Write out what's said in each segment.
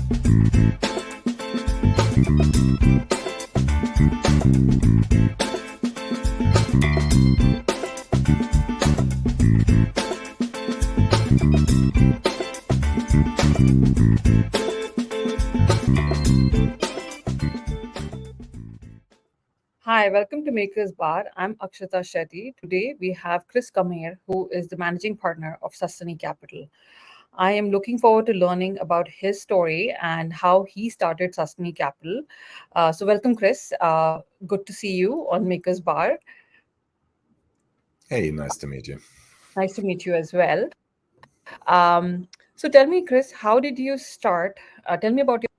Hi, welcome to Maker's Bar. I'm Akshata Shetty. Today we have Chris Kameir, who is the managing partner of Sustany Capital. I am looking forward to learning about his story and how he started Sustany Capital. So, welcome, Chris. Good to see you on Maker's Bar. Hey, nice to meet you. Nice to meet you as well. So, tell me, Chris, how did you start? Tell me about your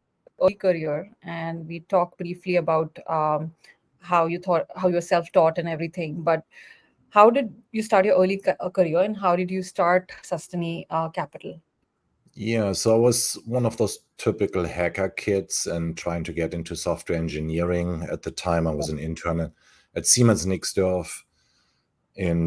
early career, and we talked briefly about how you were self-taught and everything. But how did you start your early career, and how did you start Sustany Capital? Yeah, so I was one of those typical hacker kids and trying to get into software engineering. At the time, I was an intern at Siemens Nixdorf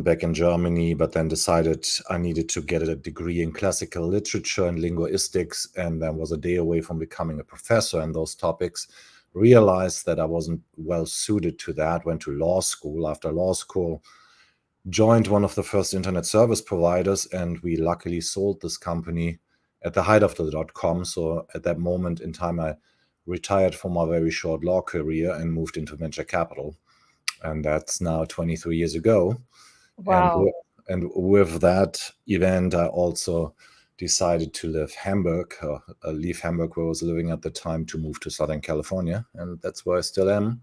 back in Germany, but then decided I needed to get a degree in classical literature and linguistics, and then was a day away from becoming a professor in those topics. Realized that I wasn't well suited to that, went to law school. After law school, joined one of the first internet service providers, and we luckily sold this company at the height of the .com. So at that moment in time, I retired from my very short law career and moved into venture capital. And that's now 23 years ago. Wow. And with that event, I also decided to leave Hamburg, where I was living at the time, to move to Southern California. And that's where I still am.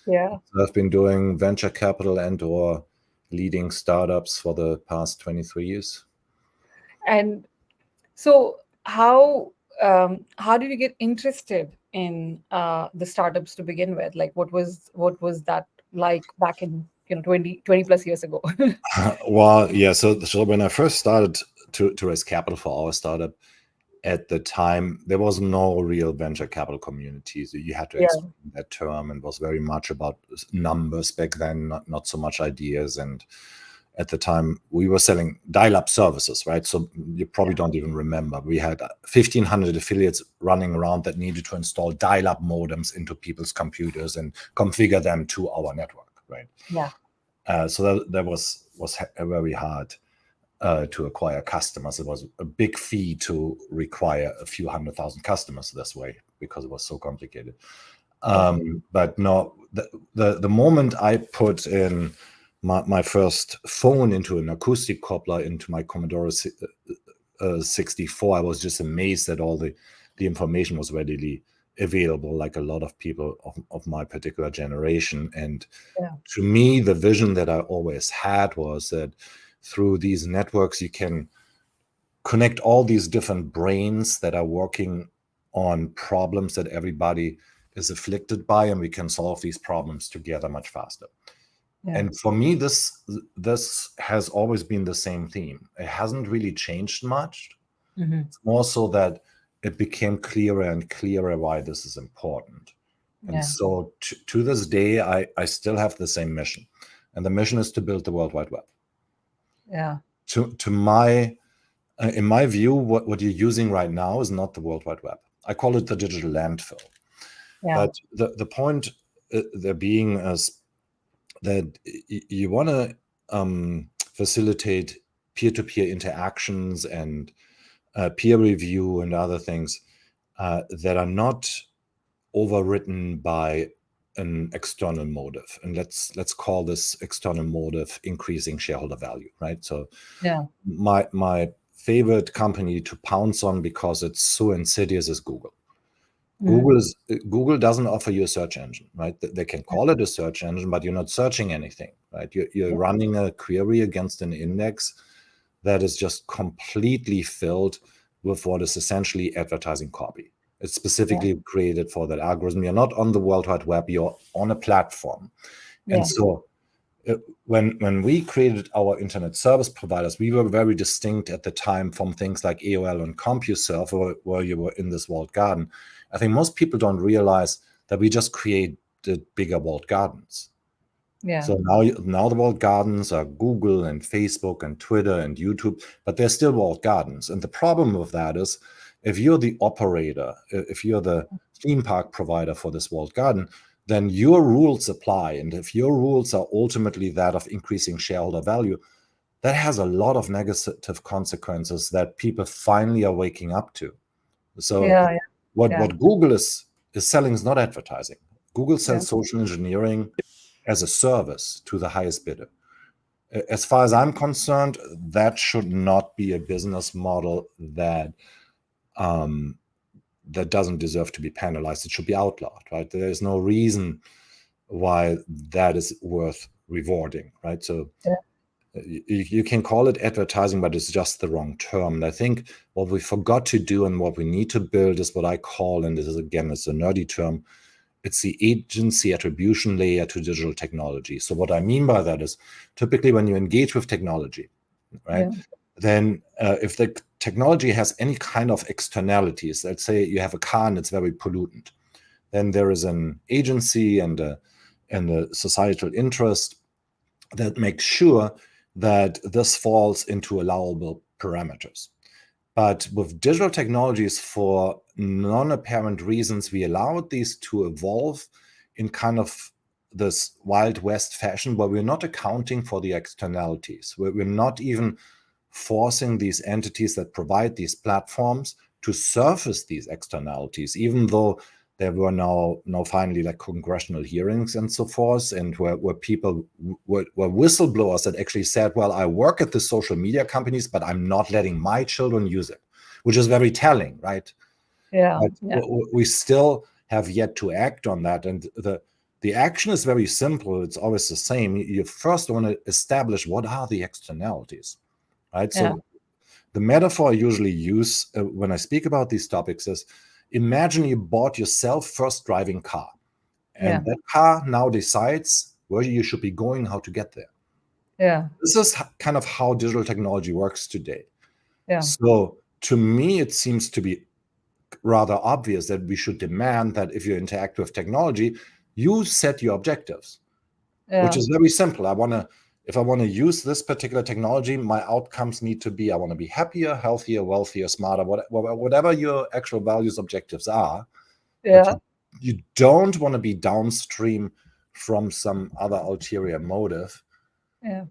Yeah. So I've been doing venture capital and/or leading startups for the past 23 years. And so, how did you get interested in the startups to begin with? Like, what was that like back in 20 plus years ago? Well, yeah. So when I first started to raise capital for our startup, at the time there was no real venture capital community. So you had to Yeah. explain that term, and was very much about numbers back then, not so much ideas. And at the time we were selling dial-up services, right? So you probably don't even remember. We had 1,500 affiliates running around that needed to install dial-up modems into people's computers and configure them to our network, right? Yeah. So that was very hard to acquire customers. It was a big fee to require a few 100,000 customers this way because it was so complicated. But no, the moment I put in my first phone into an acoustic coupler into my Commodore 64, I was just amazed that all the information was readily available, like a lot of people of my particular generation. And Yeah. to me, the vision that I always had was that through these networks, you can connect all these different brains that are working on problems that everybody is afflicted by, and we can solve these problems together much faster. Yeah. And for me, this has always been the same theme. It hasn't really changed much. Mm-hmm. It's more so that it became clearer and clearer why this is important. And Yeah. so to this day, I still have the same mission. And the mission is to build the World Wide Web. Yeah. In my view, what you're using right now is not the World Wide Web. I call it the digital landfill. Yeah. But the point there being is that you want to facilitate peer-to-peer interactions and peer review and other things that are not overwritten by an external motive. And let's call this external motive increasing shareholder value, right? So Yeah. my favorite company to pounce on because it's so insidious is Google. Mm. Google doesn't offer you a search engine, right? They can call it a search engine, but you're not searching anything, right? You're running a query against an index that is just completely filled with what is essentially advertising copy. It's specifically created for that algorithm. You're not on the World Wide Web, you're on a platform. Yeah. And so when we created our internet service providers, we were very distinct at the time from things like AOL and CompuServe, where you were in this walled garden. I think most people don't realize that we just created bigger walled gardens. Yeah. So now the walled gardens are Google and Facebook and Twitter and YouTube, but they're still walled gardens. And the problem with that is if you're the operator, if you're the theme park provider for this walled garden, then your rules apply. And if your rules are ultimately that of increasing shareholder value, that has a lot of negative consequences that people finally are waking up to. So Yeah, yeah, yeah, what Google is selling is not advertising. Google yeah, sells social engineering as a service to the highest bidder. As far as I'm concerned, that should not be a business model that that doesn't deserve to be penalized. It should be outlawed, right? There is no reason why that is worth rewarding, right? So yeah, you can call it advertising, but it's just the wrong term. And I think what we forgot to do and what we need to build is what I call, and this is again, it's a nerdy term, it's the agency attribution layer to digital technology. So what I mean by that is typically when you engage with technology, right? yeah, Then if the technology has any kind of externalities, let's say you have a car and it's very pollutant, then there is an agency and a societal interest that makes sure that this falls into allowable parameters. But with digital technologies, for non-apparent reasons, we allowed these to evolve in kind of this Wild West fashion where we're not accounting for the externalities. We're not even forcing these entities that provide these platforms to surface these externalities, even though there were now finally like congressional hearings and so forth, and where people were whistleblowers that actually said, well, I work at the social media companies, but I'm not letting my children use it, which is very telling, right? yeah, But yeah, we still have yet to act on that. And the action is very simple. It's always the same. You first want to establish what are the externalities, right? yeah, So the metaphor I usually use when I speak about these topics is, imagine you bought your self-first driving car, yeah, and that car now decides where you should be going, how to get there. yeah, This is kind of how digital technology works today. yeah, So to me, it seems to be rather obvious that we should demand that if you interact with technology, you set your objectives, which yeah, is very simple. If I want to use this particular technology, my outcomes need to be, I want to be happier, healthier, wealthier, smarter, whatever your actual values objectives are. But yeah, you don't want to be downstream from some other ulterior motive yeah,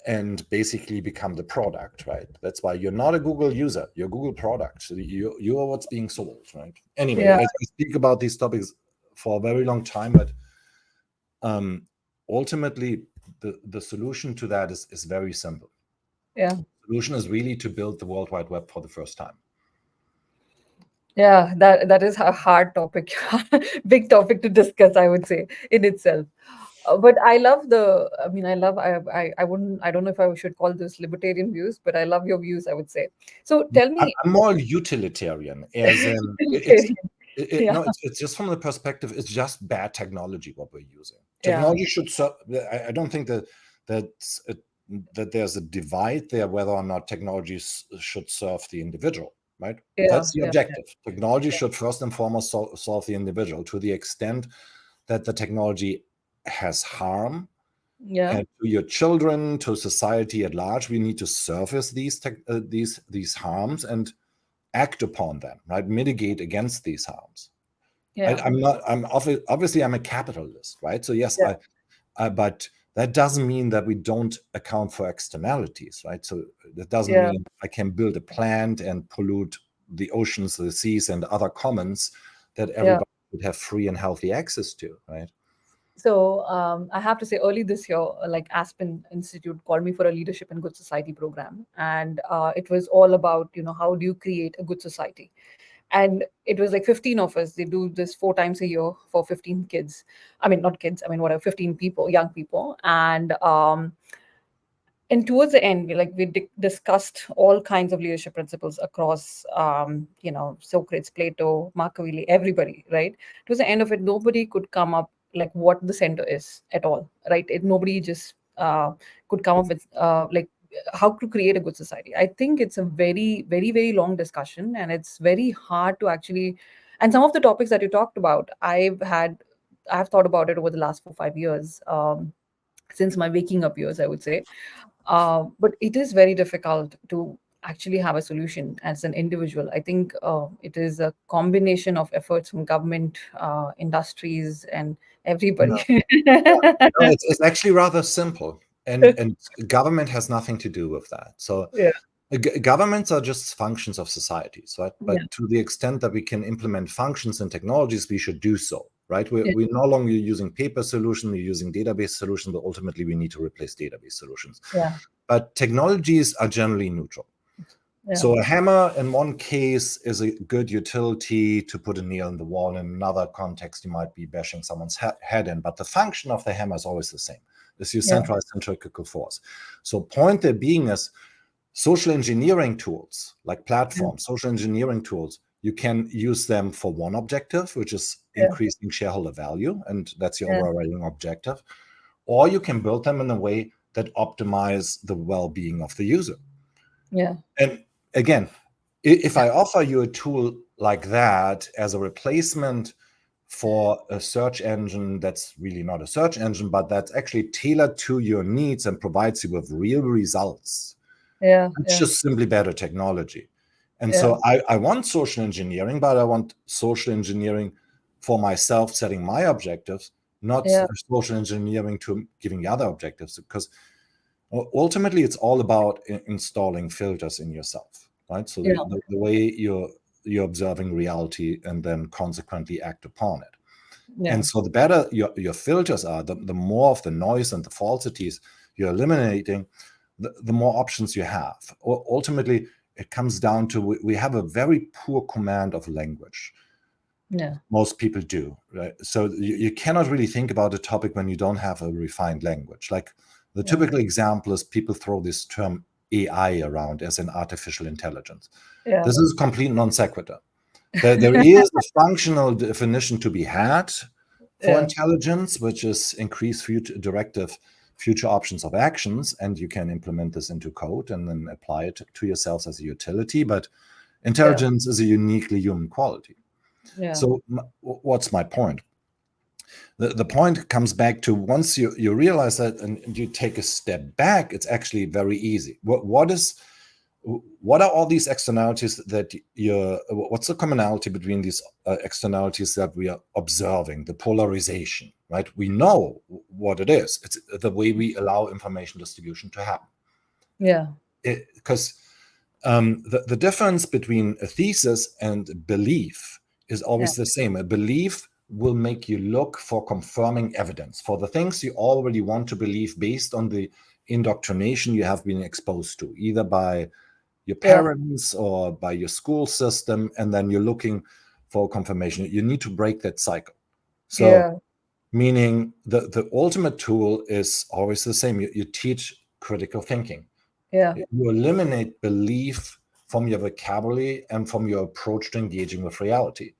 and basically become the product, right? That's why you're not a Google user, you're a Google product. So you are what's being sold, right? Anyway, yeah, I speak about these topics for a very long time, but um, ultimately, the solution to that is very simple. yeah. The solution is really to build the World Wide Web for the first time. Yeah, that is a hard topic, big topic to discuss, I would say, in itself. But I love the, I mean, I wouldn't, I don't know if I should call this libertarian views, but I love your views, I would say. So tell me, I'm more utilitarian, as in utilitarian. Yeah, no, it's just from the perspective, it's just bad technology what we're using. yeah, Technology should serve. I don't think that's a, that there's a divide there whether or not technologies should serve the individual, right? yeah, That's the yeah, objective. Technology should first and foremost solve the individual. To the extent that the technology has harm, yeah, and to your children, to society at large, we need to surface these harms and act upon them, right? Mitigate against these harms. yeah, I'm not. Obviously I'm a capitalist, right? So yes, yeah, but that doesn't mean that we don't account for externalities, right? So that doesn't yeah. mean I can build a plant and pollute the oceans, the seas, and other commons that Yeah. everybody would have free and healthy access to, right? So I have to say, early this year, like Aspen Institute called me for a leadership and good society program, and it was all about how do you create a good society, and it was like 15 of us. They do this 4 times a year for 15 kids. I mean, not kids. I mean, whatever, 15 people, young people, and towards the end we discussed all kinds of leadership principles across Socrates, Plato, Machiavelli, everybody, right? Towards the end of it, nobody could come up like what the center is at all, right? Nobody just could come up with like how to create a good society. I think it's a very, very, very long discussion, and it's very hard to actually, and some of the topics that you talked about, I've thought about it over the last 4 5 years, since my waking up years, I would say. But it is very difficult to actually have a solution as an individual. I think it is a combination of efforts from government, industries, and everybody. No, no, it's actually rather simple, and government has nothing to do with that. So Yeah, governments are just functions of societies, right? yeah, But to the extent that we can implement functions and technologies, we should do so, right? yeah, We're no longer using paper solutions, we're using database solutions, but ultimately we need to replace database solutions. yeah, But technologies are generally neutral. yeah, So a hammer in one case is a good utility to put a nail in the wall. In another context, you might be bashing someone's head in, but the function of the hammer is always the same. It's your yeah, centralized centrifugal force. So point there being is social engineering tools, like yeah, platforms, social engineering tools, you can use them for one objective, which is yeah, increasing shareholder value, and that's your yeah, overriding objective. Or you can build them in a way that optimize the well-being of the user. yeah, And again, if I offer you a tool like that as a replacement for a search engine that's really not a search engine, but that's actually tailored to your needs and provides you with real results, yeah, it's yeah, just simply better technology. And yeah, so I want social engineering, but I want social engineering for myself, setting my objectives, not yeah, social engineering to giving the other objectives, because ultimately it's all about installing filters in yourself, right? So yeah, the way you're observing reality and then consequently act upon it. yeah, And so the better your filters are, the more of the noise and the falsities you're eliminating, the more options you have. Ultimately, it comes down to we have a very poor command of language. yeah, Most people do, right? So you cannot really think about a topic when you don't have a refined language. Like the yeah, typical example is people throw this term AI around as an artificial intelligence. yeah, This is a complete non sequitur. There is a functional definition to be had for yeah, intelligence, which is increased directive future options of actions, and you can implement this into code and then apply it to yourselves as a utility. But yeah, intelligence is a uniquely human quality. yeah, So what's my point? The point comes back to once you realize that and you take a step back, it's actually very easy. What are all these externalities that what's the commonality between these externalities that we are observing? The polarization, right? We know what it is. It's the way we allow information distribution to happen. yeah, Because the difference between a thesis and belief is yeah, always the same. A belief will make you look for confirming evidence for the things you already want to believe based on the indoctrination you have been exposed to, either by your yeah, parents or by your school system, and then you're looking for confirmation. You need to break that cycle. So, yeah, meaning the ultimate tool is always the same. You teach critical thinking. yeah, You eliminate belief from your vocabulary and from your approach to engaging with reality.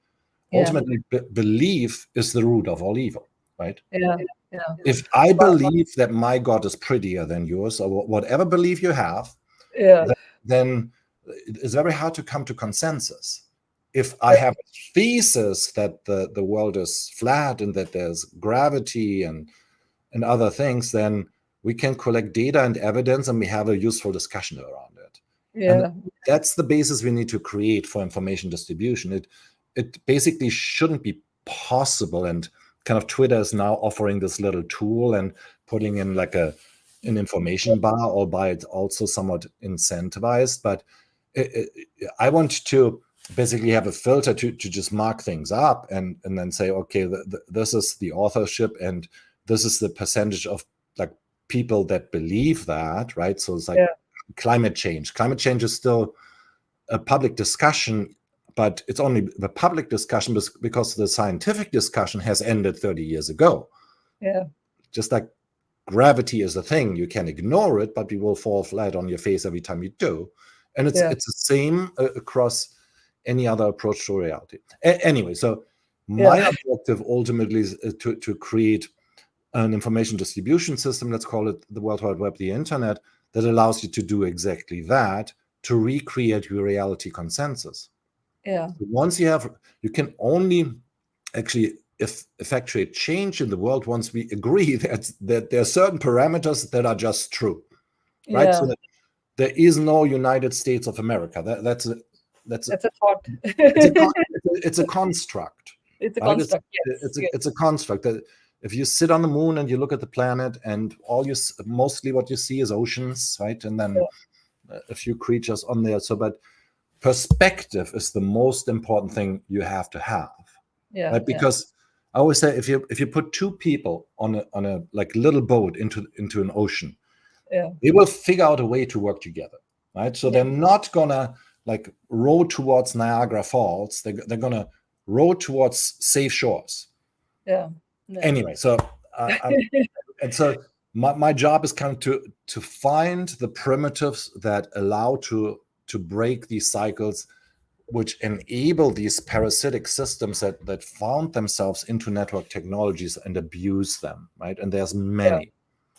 yeah, Ultimately, belief is the root of all evil, right? yeah, yeah, If I but, believe that my God is prettier than yours, or whatever belief you have, yeah, then it's very hard to come to consensus. If I yeah, have a thesis that the world is flat and that there's gravity and other things, then we can collect data and evidence and we have a useful discussion around it. And yeah, that's the basis we need to create for information distribution. It basically shouldn't be possible, and kind of Twitter is now offering this little tool and putting in like an information bar, albeit it's also somewhat incentivized. But I want to basically have a filter to just mark things up and then say, okay, this is the authorship and this is the percentage of like people that believe that, right? So it's like yeah, climate change. Climate change is still a public discussion, but it's only the public discussion because the scientific discussion has ended 30 years ago. yeah, Just like gravity is a thing, you can ignore it, but you will fall flat on your face every time you do. And yeah, it's the same across any other approach to reality. Anyway, so my yeah, objective ultimately is to create an information distribution system, let's call it the World Wide Web, the internet, that allows you to do exactly that, to recreate your reality consensus. yeah, So once you can only actually effectuate change in the world once we agree that there are certain parameters that are just true, right? So yeah, that there is no United States of America. That's a That's a thought. it's a it's a construct, It's a right? construct. Yes. Yes. It's a construct that if you sit on the moon and you look at the planet and mostly what you see is oceans, right? And then a few creatures on there. So, but perspective is the most important thing you have to have, Yeah. right? Because I always say if you put two people on a like little boat into an ocean, Yeah. they will figure out a way to work together, right? So they're not gonna like row towards Niagara Falls. They're gonna row towards safe shores. Yeah. Yeah. Anyway, so and so my job is kind of to find the primitives that allow to break these cycles, which enable these parasitic systems that found themselves into network technologies and abuse them, right? And there's Yeah. many,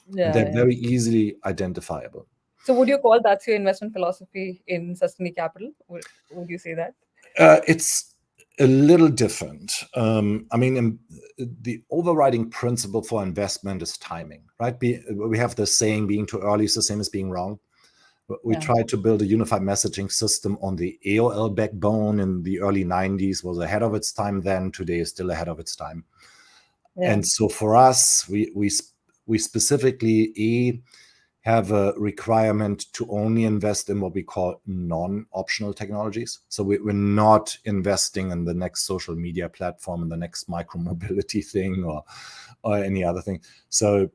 and Yeah. they're Yeah. very easily identifiable. So would you call that's your investment philosophy in Sustany Capital? Would you say that? It's a little different. I mean, the overriding principle for investment is timing, right? We have the saying, being too early is the same as being wrong. We Yeah. tried to build a unified messaging system on the AOL backbone in the early 90s, was ahead of its time then, today is still ahead of its time. Yeah. And so for us, we specifically have a requirement to only invest in what we call non-optional technologies. So we're not investing in the next social media platform and the next micromobility thing or any other thing. So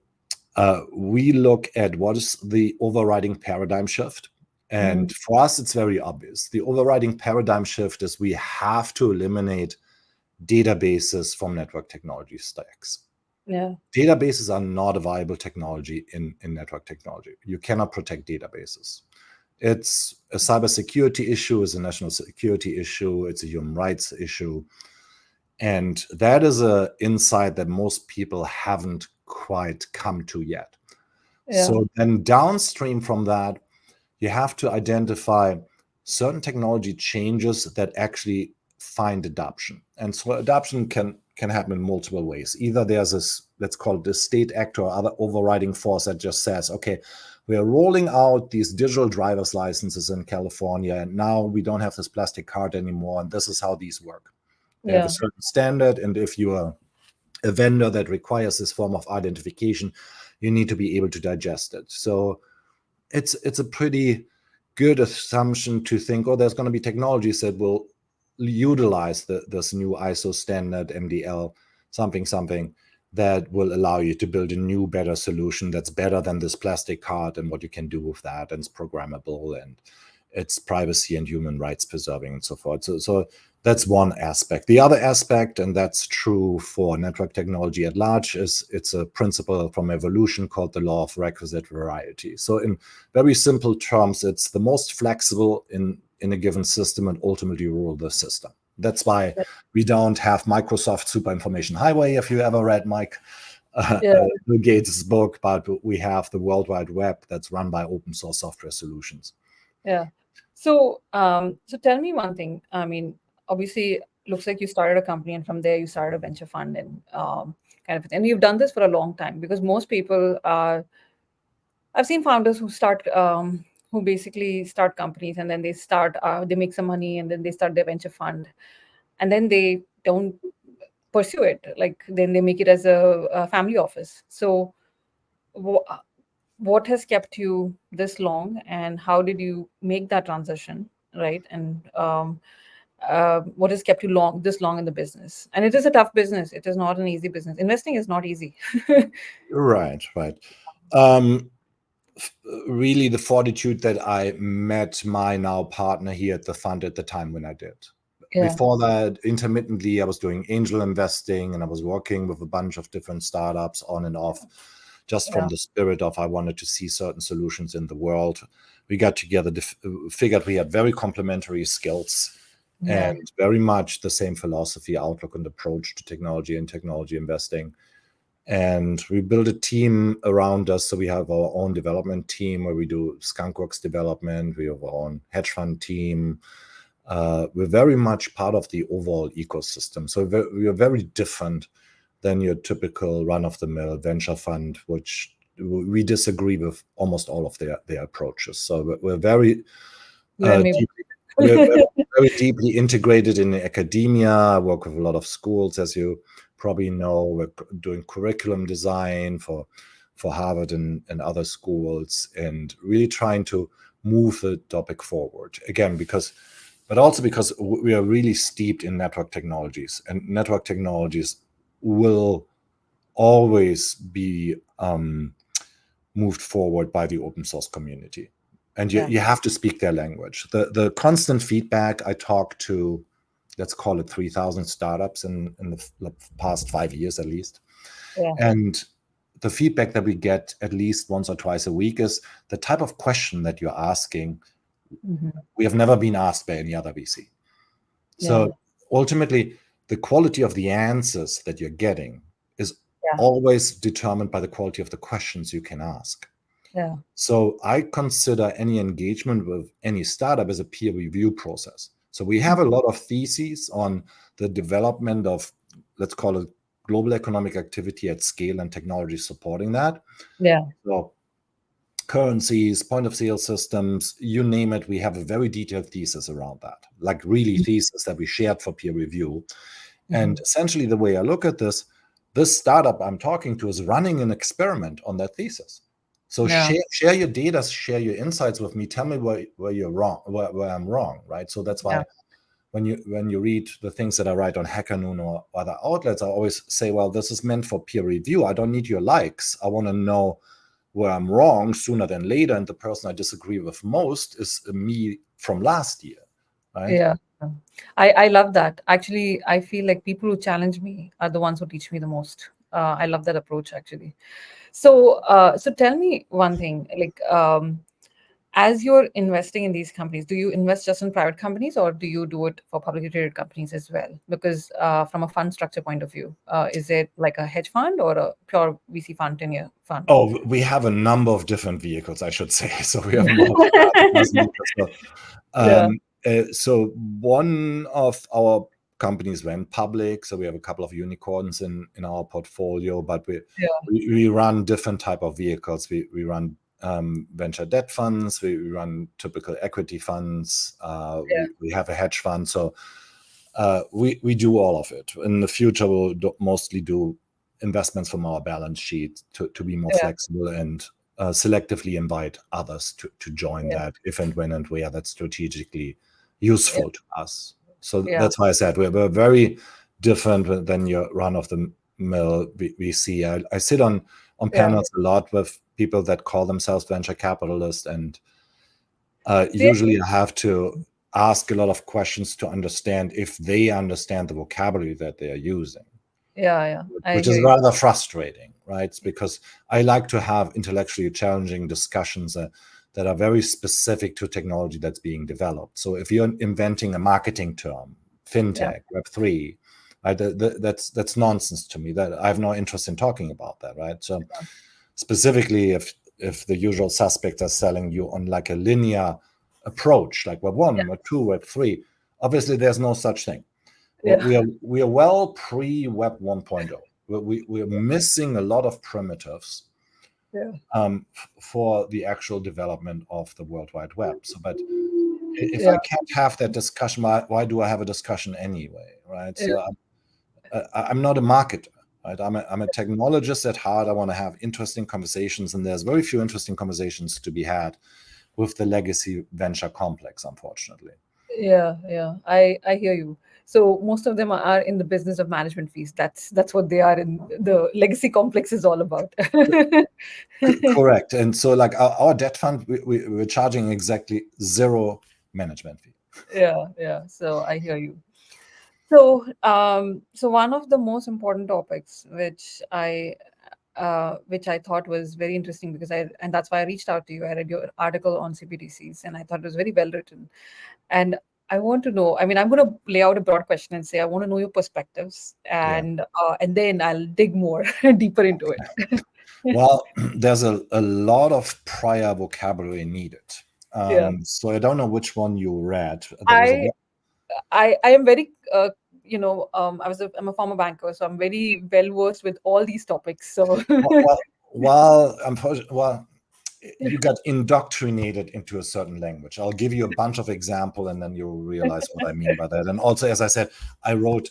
we look at what is the overriding paradigm shift. And for us, it's very obvious. The overriding paradigm shift is we have to eliminate databases from network technology stacks. Yeah. Databases are not a viable technology in network technology. You cannot protect databases. It's a cybersecurity issue, it's a national security issue, it's a human rights issue. And that is an insight that most people haven't quite come to yet. Yeah. So then downstream from that, you have to identify certain technology changes that actually find adoption. And so adoption can happen in multiple ways. Either there's this, let's call it the state actor or other overriding force that just says, okay, we are rolling out these digital driver's licenses in California, and now we don't have this plastic card anymore, and this is how these work. They have a certain standard, and if you are a vendor that requires this form of identification, you need to be able to digest it. So it's a pretty good assumption to think, oh, there's going to be technologies that will utilize this new ISO standard MDL something that will allow you to build a new, better solution that's better than this plastic card, and what you can do with that, and it's programmable, and it's privacy and human rights preserving and so forth. So that's one aspect. The other aspect, and that's true for network technology at large, is it's a principle from evolution called the law of requisite variety. So in very simple terms, it's the most flexible in a given system and ultimately rule the system. That's why we don't have Microsoft Super Information Highway, if you ever read Mike Bill Gates' book, but we have the World Wide Web that's run by open source software solutions. Yeah. So, so tell me one thing. I mean, obviously, looks like you started a company, and from there you started a venture fund, and kind of, and you've done this for a long time. Because most people, I've seen founders who basically start companies, and then they make some money, and then they start their venture fund, and then they don't pursue it. Like then they make it as a family office. So, wh- what has kept you this long, and how did you make that transition, right? And what has kept you this long in the business? And it is a tough business. It is not an easy business. Investing is not easy. Right. Really, the fortitude that I met my now partner here at the fund at the time when I did. Yeah. Before that, intermittently, I was doing angel investing, and I was working with a bunch of different startups on and off, just from the spirit of I wanted to see certain solutions in the world. We got together, figured we had very complementary skills and very much the same philosophy, outlook, and approach to technology and technology investing. And we built a team around us. So we have our own development team where we do skunkworks development. We have our own hedge fund team. We're very much part of the overall ecosystem. So we are very different than your typical run-of-the-mill venture fund, which we disagree with almost all of their approaches. So we're very You and me. deeply, we're very deeply integrated in academia. I work with a lot of schools, as you probably know. We're doing curriculum design for Harvard and other schools, and really trying to move the topic forward. Again, but also because we are really steeped in network technologies, and network technologies will always be moved forward by the open source community. And you have to speak their language. The constant feedback, I talked to, let's call it 3,000 startups in the past 5 years at least. Yeah. And the feedback that we get at least once or twice a week is the type of question that you're asking. We have never been asked by any other VC. So ultimately, the quality of the answers that you're getting is always determined by the quality of the questions you can ask. Yeah. So I consider any engagement with any startup as a peer review process. So we have a lot of theses on the development of, let's call it, global economic activity at scale and technology supporting that. Yeah. So currencies, point of sale systems, you name it, we have a very detailed thesis around that, like really thesis that we shared for peer review. And essentially the way I look at this startup I'm talking to is running an experiment on that thesis. So share your data, share your insights with me. Tell me where you're wrong, where I'm wrong, right? So that's why when you read the things that I write on HackerNoon or other outlets, I always say, well, this is meant for peer review. I don't need your likes. I want to know where I'm wrong sooner than later. And the person I disagree with most is me from last year, right? Yeah. I love that. Actually, I feel like people who challenge me are the ones who teach me the most. I love that approach, actually. So tell me one thing, like, as you're investing in these companies, do you invest just in private companies or do you do it for publicly traded companies as well? Because from a fund structure point of view, is it like a hedge fund or a pure VC fund, 10-year fund? Oh, we have a number of different vehicles, I should say. So we have more than a dozen vehicles. So one of our companies went public. So we have a couple of unicorns in our portfolio, but we run different type of vehicles. We run venture debt funds. We run typical equity funds. We have a hedge fund. So we do all of it. In the future, we'll mostly do investments from our balance sheet to be more flexible and selectively invite others to join that if and when and where that's strategically useful to us. So that's why I said we're very different than your run-of-the-mill VC. I sit on panels a lot with people that call themselves venture capitalists, and usually I have to ask a lot of questions to understand if they understand the vocabulary that they are using. Which is rather frustrating, right? It's because I like to have intellectually challenging discussions that are very specific to technology that's being developed. So if you're inventing a marketing term, fintech, Web3, right, that's nonsense to me. That I have no interest in talking about that, right? So specifically, if the usual suspects are selling you on like a linear approach, like Web1, Web2, Web3, obviously there's no such thing. We are well pre-Web 1.0. We are missing a lot of primitives for the actual development of the World Wide Web. So, but if I can't have that discussion, why do I have a discussion anyway, right? So I'm not a marketer, right? I'm a technologist at heart. I want to have interesting conversations, and there's very few interesting conversations to be had with the legacy venture complex, unfortunately. I hear you. So most of them are in the business of management fees. That's what they are in the legacy complex is all about. Correct. And so like our debt fund, we're charging exactly zero management fee. So I hear you. So one of the most important topics which I thought was very interesting because and that's why I reached out to you. I read your article on CBDCs and I thought it was very well written. And I want to know, I mean, I'm going to lay out a broad question and say, I want to know your perspectives and then I'll dig more deeper into it. Well, there's a lot of prior vocabulary needed. So I don't know which one you read. There was I am very, I'm a former banker, so I'm very well versed with all these topics. So, well, you got indoctrinated into a certain language. I'll give you a bunch of examples, and then you'll realize what I mean by that. And also, as I said, I wrote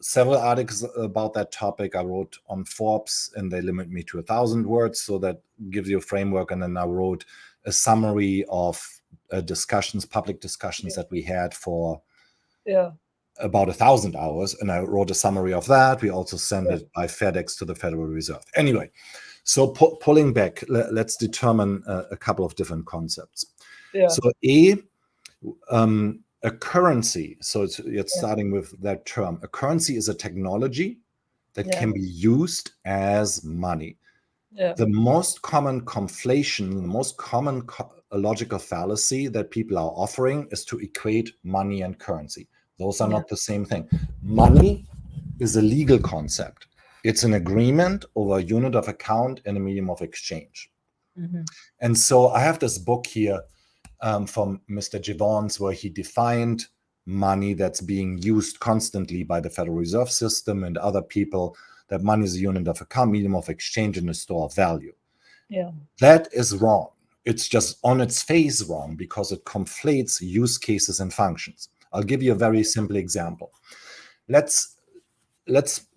several articles about that topic. I wrote on Forbes, and they limit me to 1,000 words, so that gives you a framework. And then I wrote a summary of public discussions that we had for about 1,000 hours, and I wrote a summary of that. We also sent it by FedEx to the Federal Reserve. Anyway, so pulling back, let's determine a couple of different concepts. So a currency, so it's starting with that term. A currency is a technology that can be used as money. The most common conflation, the most common logical fallacy that people are offering is to equate money and currency. Those are not the same thing. Money is a legal concept. It's an agreement over a unit of account and a medium of exchange. And so I have this book here from Mr. Givons, where he defined money that's being used constantly by the Federal Reserve System and other people, that money is a unit of account, medium of exchange, and a store of value. That is wrong. It's just on its face wrong because it conflates use cases and functions. I'll give you a very simple example. Let's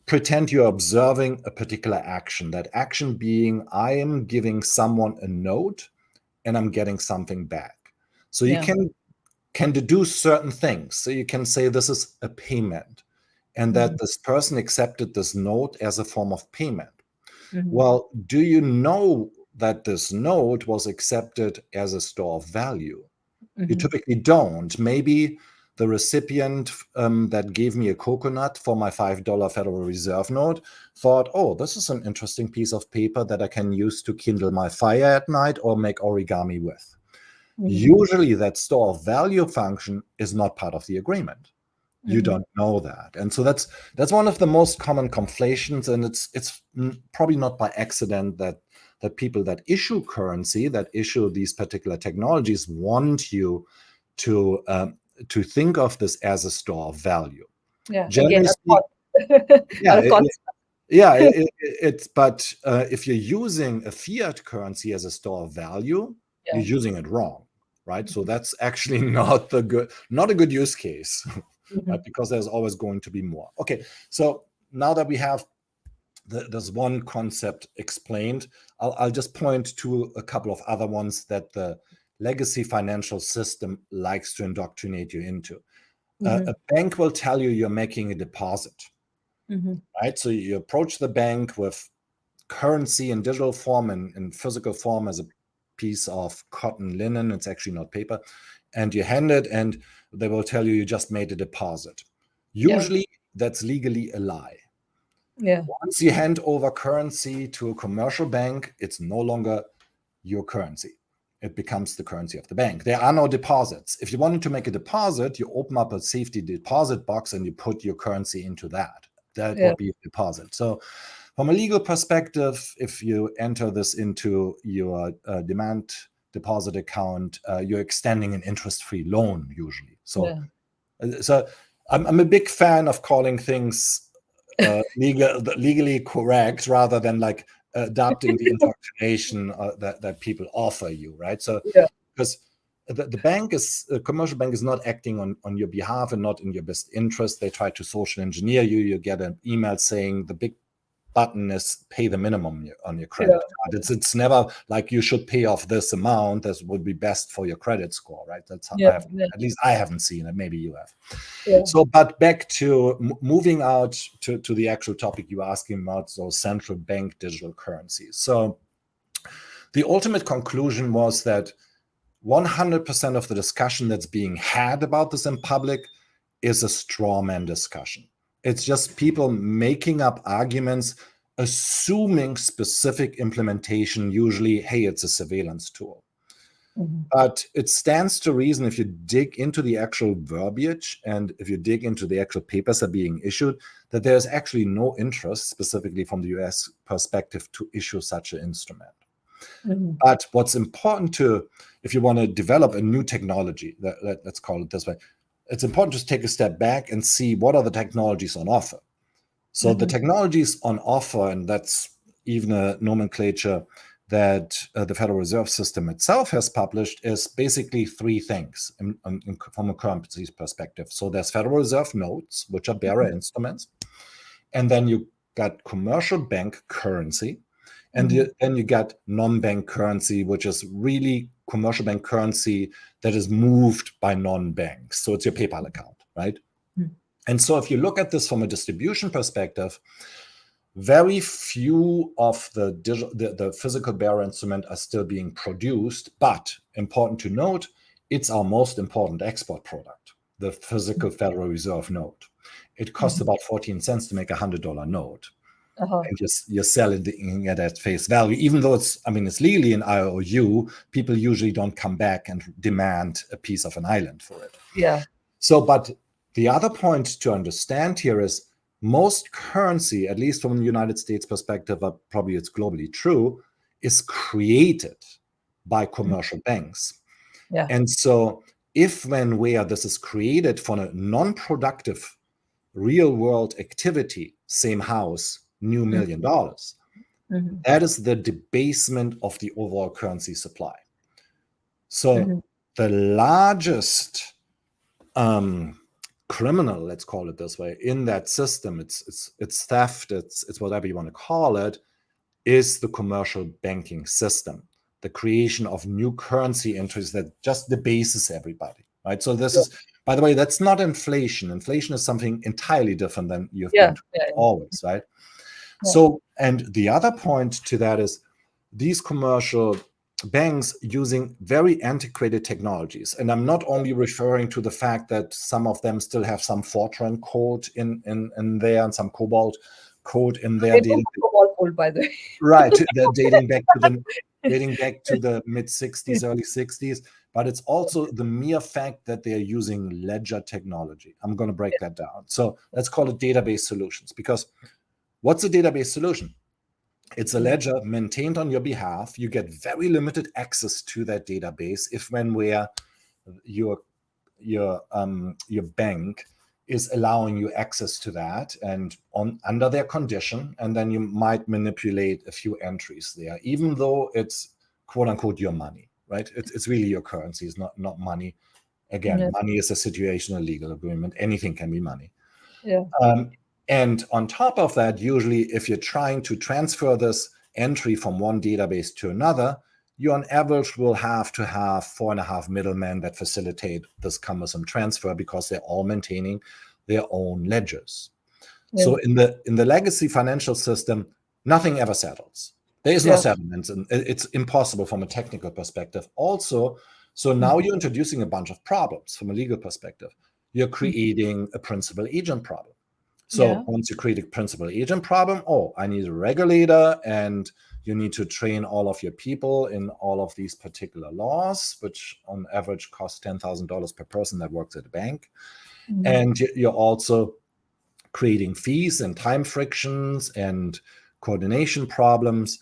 pretend you're observing a particular action, that action being I am giving someone a note and I'm getting something back. So you can deduce certain things. So you can say this is a payment and that this person accepted this note as a form of payment. Well, do you know that this note was accepted as a store of value? You typically don't. Maybe the recipient that gave me a coconut for my $5 Federal Reserve note thought, oh, this is an interesting piece of paper that I can use to kindle my fire at night or make origami with. Usually that store of value function is not part of the agreement. You don't know that. And so that's one of the most common conflations, and it's probably not by accident that people that issue currency, that issue these particular technologies, want you to think of this as a store of value. Generally speaking, but if you're using a fiat currency as a store of value, you're using it wrong, right? So that's actually not a good use case, right? Because there's always going to be more. Okay, so now that we have this one concept explained, I'll just point to a couple of other ones that the legacy financial system likes to indoctrinate you into. A bank will tell you you're making a deposit, right? So you approach the bank with currency in digital form and in physical form as a piece of cotton linen. It's actually not paper. And you hand it and they will tell you just made a deposit. Usually that's legally a lie. Once you hand over currency to a commercial bank, it's no longer your currency. It becomes the currency of the bank. There are no deposits. If you wanted to make a deposit, you open up a safety deposit box and you put your currency into that. That would be a deposit. So from a legal perspective, if you enter this into your demand deposit account, you're extending an interest-free loan usually. So I'm a big fan of calling things legally correct rather than like adopting the indoctrination that people offer you, right? So because the commercial bank is not acting on your behalf and not in your best interest. They try to social engineer you. You get an email saying the big button is pay the minimum on your credit card. It's never like you should pay off this amount. This would be best for your credit score, right? That's how at least I haven't seen it. Maybe you have. So, but back to moving out to the actual topic you were asking about, so central bank digital currencies. So the ultimate conclusion was that 100% of the discussion that's being had about this in public is a straw man discussion. It's just people making up arguments, assuming specific implementation, usually, hey, it's a surveillance tool. But it stands to reason if you dig into the actual verbiage and if you dig into the actual papers that are being issued, that there's actually no interest, specifically from the US perspective, to issue such an instrument. But what's important if you want to develop a new technology, let's call it this way, it's important to take a step back and see what are the technologies on offer. So the technologies on offer, and that's even a nomenclature that the Federal Reserve System itself has published, is basically three things from a currency perspective. So there's Federal Reserve notes, which are bearer instruments, and then you got commercial bank currency, and then you got non-bank currency, which is really commercial bank currency that is moved by non-banks. So it's your PayPal account, right? And so if you look at this from a distribution perspective, very few of the physical bearer instrument are still being produced, but important to note, it's our most important export product, the physical Federal Reserve note. It costs about 14 cents to make a $100 note. And you're selling it at face value, even though it's legally an IOU, people usually don't come back and demand a piece of an island for it. Yeah. So, but the other point to understand here is most currency, at least from the United States perspective, but probably it's globally true, is created by commercial banks. Yeah. And so if, when, where this is created for a non-productive real world activity, same house, new $1 million, that is the debasement of the overall currency supply. So the largest criminal, let's call it this way, in that system, it's theft, it's whatever you want to call it, is the commercial banking system, the creation of new currency entries that just debases everybody, right? So this is, by the way, that's not inflation. Inflation is something entirely different than you've been always, right? So, and the other point to that is these commercial banks using very antiquated technologies. And I'm not only referring to the fact that some of them still have some Fortran code in there and some COBOL code in there. COBOL code, by the way. Right. They're dating back to the mid-60s, early 60s. But it's also the mere fact that they're using ledger technology. I'm going to break that down. So let's call it database solutions, because what's a database solution? It's a ledger maintained on your behalf. You get very limited access to that database if, when, where your bank is allowing you access to that and under their condition, and then you might manipulate a few entries there, even though it's quote unquote your money, right? It's really your currency, it's not money. Again, money is a situational legal agreement. Anything can be money. Yeah. And on top of that, usually if you're trying to transfer this entry from one database to another, you on average will have to have 4.5 middlemen that facilitate this cumbersome transfer, because they're all maintaining their own ledgers. Yeah. So in the legacy financial system, nothing ever settles. There is no settlements, and it's impossible from a technical perspective. Also, so now you're introducing a bunch of problems from a legal perspective. You're creating a principal agent problem. So once you create a principal agent problem, I need a regulator, and you need to train all of your people in all of these particular laws, which on average cost $10,000 per person that works at a bank. And you're also creating fees and time frictions and coordination problems.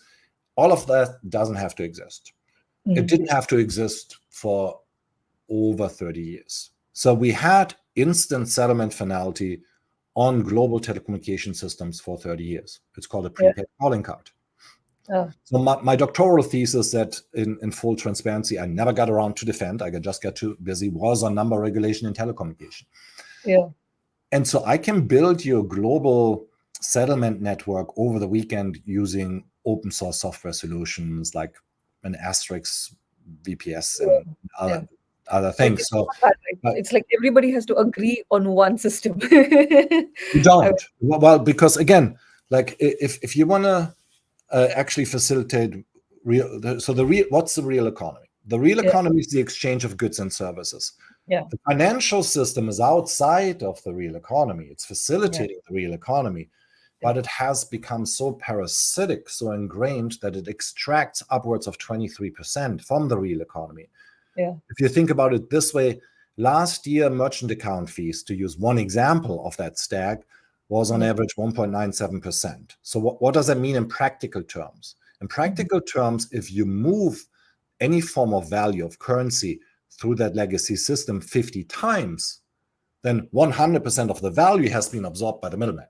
All of that doesn't have to exist. It didn't have to exist for over 30 years. So we had instant settlement finality on global telecommunication systems for 30 years. It's called a prepaid calling card. So my doctoral thesis, that in full transparency, I never got around to defend, I just got too busy, was on number regulation in telecommunication. And so I can build your global settlement network over the weekend using open source software solutions like an Asterisk VPS and other things. So it's like everybody has to agree on one system. You don't. Well, because again, like if you want to actually facilitate what's the real economy? The real economy is the exchange of goods and services. The financial system is outside of the real economy. It's facilitating the real economy, but it has become so parasitic, so ingrained, that it extracts upwards of 23% from the real economy. If you think about it this way, last year merchant account fees, to use one example of that stack, was on average 1.97%. So what does that mean in practical terms? In practical terms, if you move any form of value of currency through that legacy system 50 times, then 100% of the value has been absorbed by the middleman.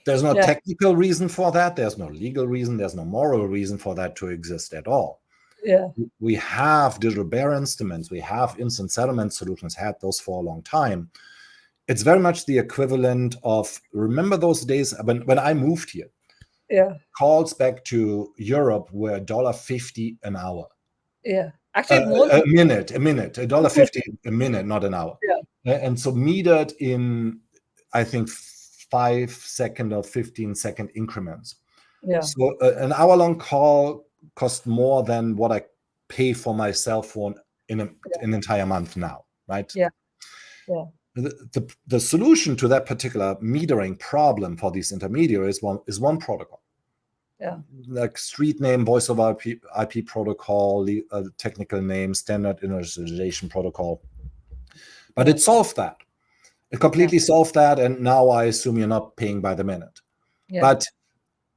There's no Yeah. technical reason for that. There's no legal reason. There's no moral reason for that to exist at all. Yeah. We have digital bearer instruments. We have instant settlement solutions, had those for a long time. It's very much the equivalent of, remember those days when I moved here, Yeah. calls back to Europe were $1.50 an hour. Yeah. Actually, more than A dollar fifty a minute, not an hour. yeah. And so metered in, I think, 5-second or 15-second increments. Yeah. So an hour-long call cost more than what I pay for my cell phone in an entire month now, right? Yeah. Yeah. The solution to that particular metering problem for these intermediaries is one protocol. Yeah. Like street name, voice over IP protocol, technical name, standard initialization protocol. But Yeah. it solved that. It completely solved that. And now I assume you're not paying by the minute. Yeah. But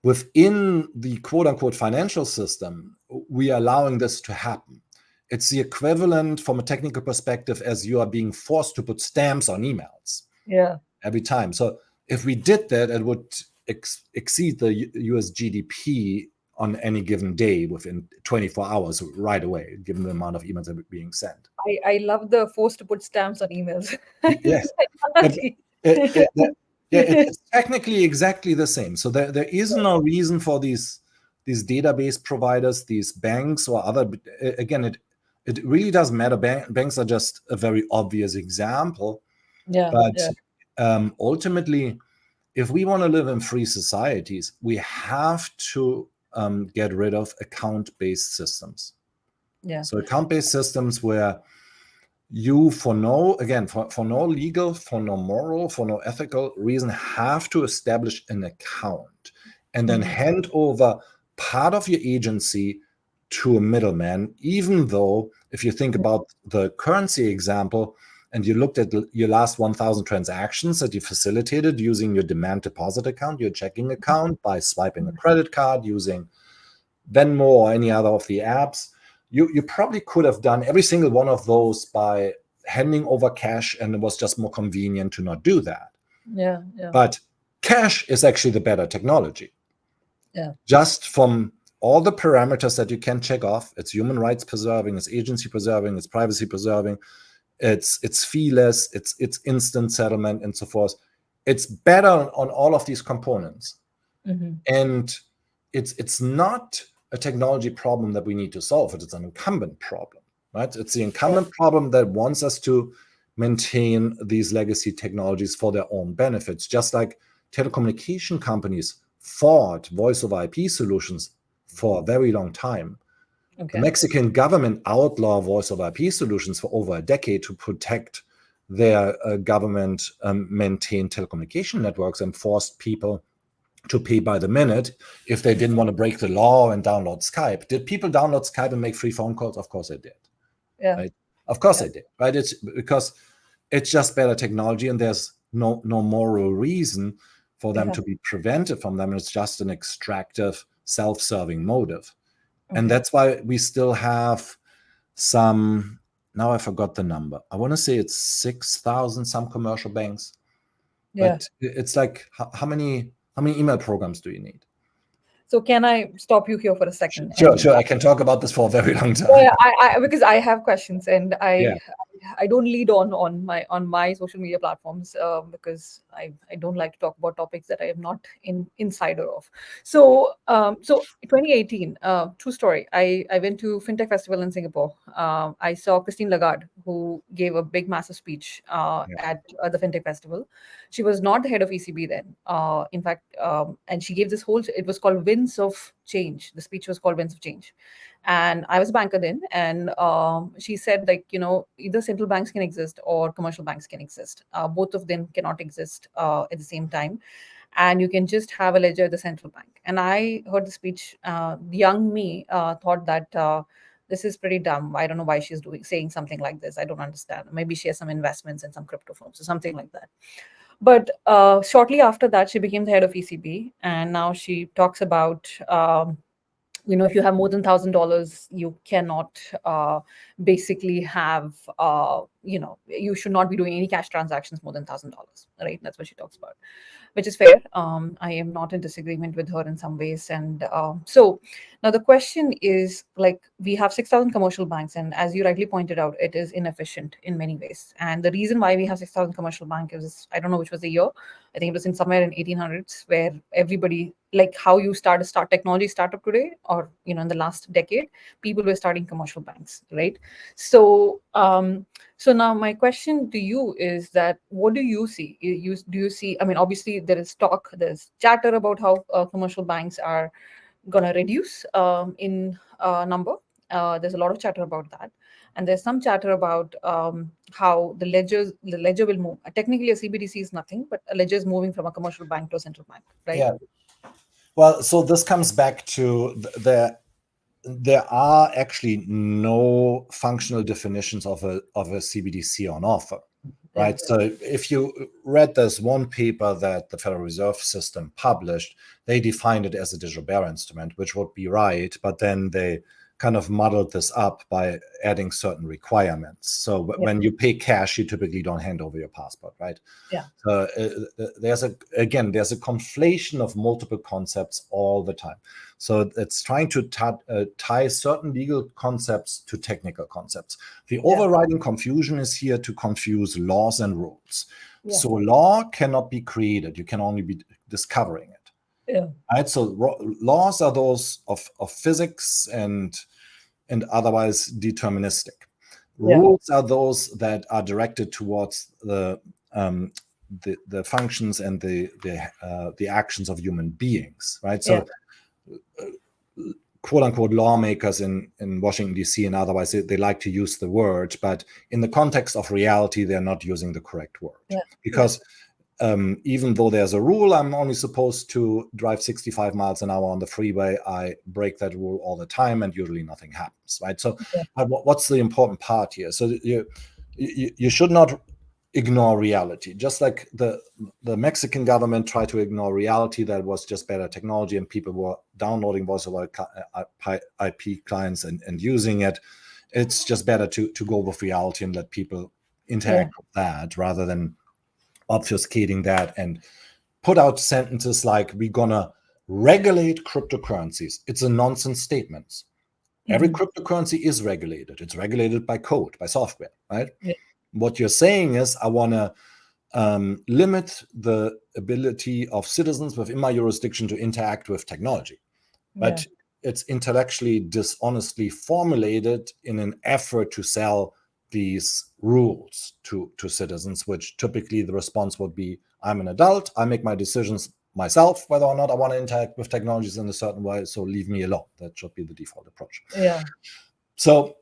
within the quote unquote financial system, we are allowing this to happen. It's the equivalent from a technical perspective as you are being forced to put stamps on emails Yeah. every time. So if we did that, it would exceed the US GDP on any given day within 24 hours right away, given the amount of emails that are being sent. I love the force to put stamps on emails. Yes. Technology. It's technically exactly the same. So there is no reason for these database providers, these banks or other. Again, it really doesn't matter. Banks are just a very obvious example. Yeah. But Yeah. ultimately, if we want to live in free societies, we have to get rid of account-based systems. Yeah. So account-based systems where you, for no legal, for no moral, for no ethical reason, have to establish an account and then hand over part of your agency to a middleman, even though if you think about the currency example and you looked at your last 1,000 transactions that you facilitated using your demand deposit account, your checking account, by swiping a credit card, using Venmo or any other of the apps, you probably could have done every single one of those by handing over cash, and it was just more convenient to not do that. Yeah. Yeah. But cash is actually the better technology. Yeah. Just from all the parameters that you can check off, it's human rights preserving, it's agency preserving, it's privacy preserving, it's feeless, it's instant settlement, and so forth. It's better on all of these components. And it's not a technology problem that we need to solve. It's an incumbent problem, right? It's the incumbent problem that wants us to maintain these legacy technologies for their own benefits, just like telecommunication companies fought voice over IP solutions for a very long time. The Mexican government outlawed voice over IP solutions for over a decade to protect their government maintained telecommunication networks and forced people to pay by the minute if they didn't want to break the law and download Skype. Did people download Skype and make free phone calls? Of course they did. Yeah. Right? Of course they did. Right? It's because it's just better technology, and there's no moral reason for them to be prevented from them. It's just an extractive, self-serving motive. And that's why we still have some, now I forgot the number. I want to say it's 6,000 some commercial banks. Yeah. But it's like, how many email programs do you need? So can I stop you here for a second? Sure. I can talk about this for a very long time. Yeah, because I have questions, and Yeah. I don't lead on my social media platforms because I don't like to talk about topics that I am not insider of. So 2018, true story. I went to FinTech Festival in Singapore. I saw Christine Lagarde, who gave a big massive speech at the FinTech Festival. She was not the head of ECB then. In fact, and she gave this whole. It was called Winds of Change. The speech was called Winds of Change, and I was a banker then. And she said, like, either central banks can exist or commercial banks can exist. Both of them cannot exist at the same time, and you can just have a ledger at the central bank. And I heard the speech. The young me thought that. This is pretty dumb. I don't know why she's saying something like this. I don't understand. Maybe she has some investments in some crypto firms or something like that. But shortly after that, she became the head of ECB, and now she talks about if you have more than $1,000, you cannot basically have you should not be doing any cash transactions more than $1,000, right? That's what she talks about. which is fair. I am not in disagreement with her in some ways. And so now the question is, like, we have 6,000 commercial banks, and as you rightly pointed out, it is inefficient in many ways. And the reason why we have 6,000 commercial banks is, I don't know which was the year. I think it was in somewhere in 1800s, where everybody, like how you start technology startup today, or in the last decade, people were starting commercial banks, right? So so now my question to you is that, what do you see? Do you see? I mean, obviously there is talk, there's chatter about how commercial banks are going to reduce in number. There's a lot of chatter about that, and there's some chatter about how the ledger will move. Technically, a CBDC is nothing, but a ledger is moving from a commercial bank to a central bank, right? Yeah. Well, so this comes back to there are actually no functional definitions of a CBDC on offer, right? Yeah. So if you read this one paper that the Federal Reserve System published, they defined it as a digital bearer instrument, which would be right, but then they kind of muddled this up by adding certain requirements. So Yeah. when you pay cash, you typically don't hand over your passport, right? Yeah. There's a conflation of multiple concepts all the time. So it's trying to tie certain legal concepts to technical concepts. The overriding confusion is here to confuse laws and rules. Yeah. So law cannot be created. You can only be discovering it. Yeah. Right? So laws are those of physics and otherwise deterministic. Yeah. Rules are those that are directed towards the functions and the actions of human beings, right? So, quote unquote, lawmakers in Washington, D.C. and otherwise, they like to use the word, but in the context of reality, they're not using the correct word. Because even though there's a rule, I'm only supposed to drive 65 miles an hour on the freeway, I break that rule all the time and usually nothing happens, right? So what's the important part here? So you should not ignore reality. Just like the Mexican government tried to ignore reality, that was just better technology and people were downloading voice over IP clients and using it. It's just better to go with reality and let people interact with that rather than obfuscating that and put out sentences like, we're gonna regulate cryptocurrencies. It's a nonsense statement. Every cryptocurrency is regulated. It's regulated by code, by software, right? What you're saying is, I want to limit the ability of citizens within my jurisdiction to interact with technology. But it's intellectually dishonestly formulated in an effort to sell these rules to citizens, which typically the response would be, I'm an adult, I make my decisions myself, whether or not I want to interact with technologies in a certain way, so leave me alone. That should be the default approach. So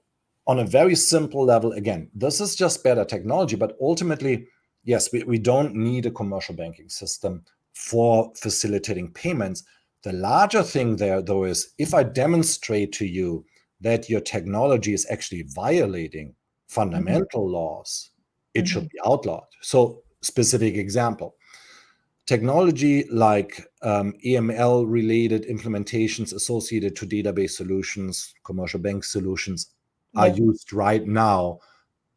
on a very simple level, again, this is just better technology, but ultimately, yes, we don't need a commercial banking system for facilitating payments. The larger thing there, though, is if I demonstrate to you that your technology is actually violating fundamental laws, it should be outlawed. So, specific example, technology like AML-related implementations associated to database solutions, commercial bank solutions, are used right now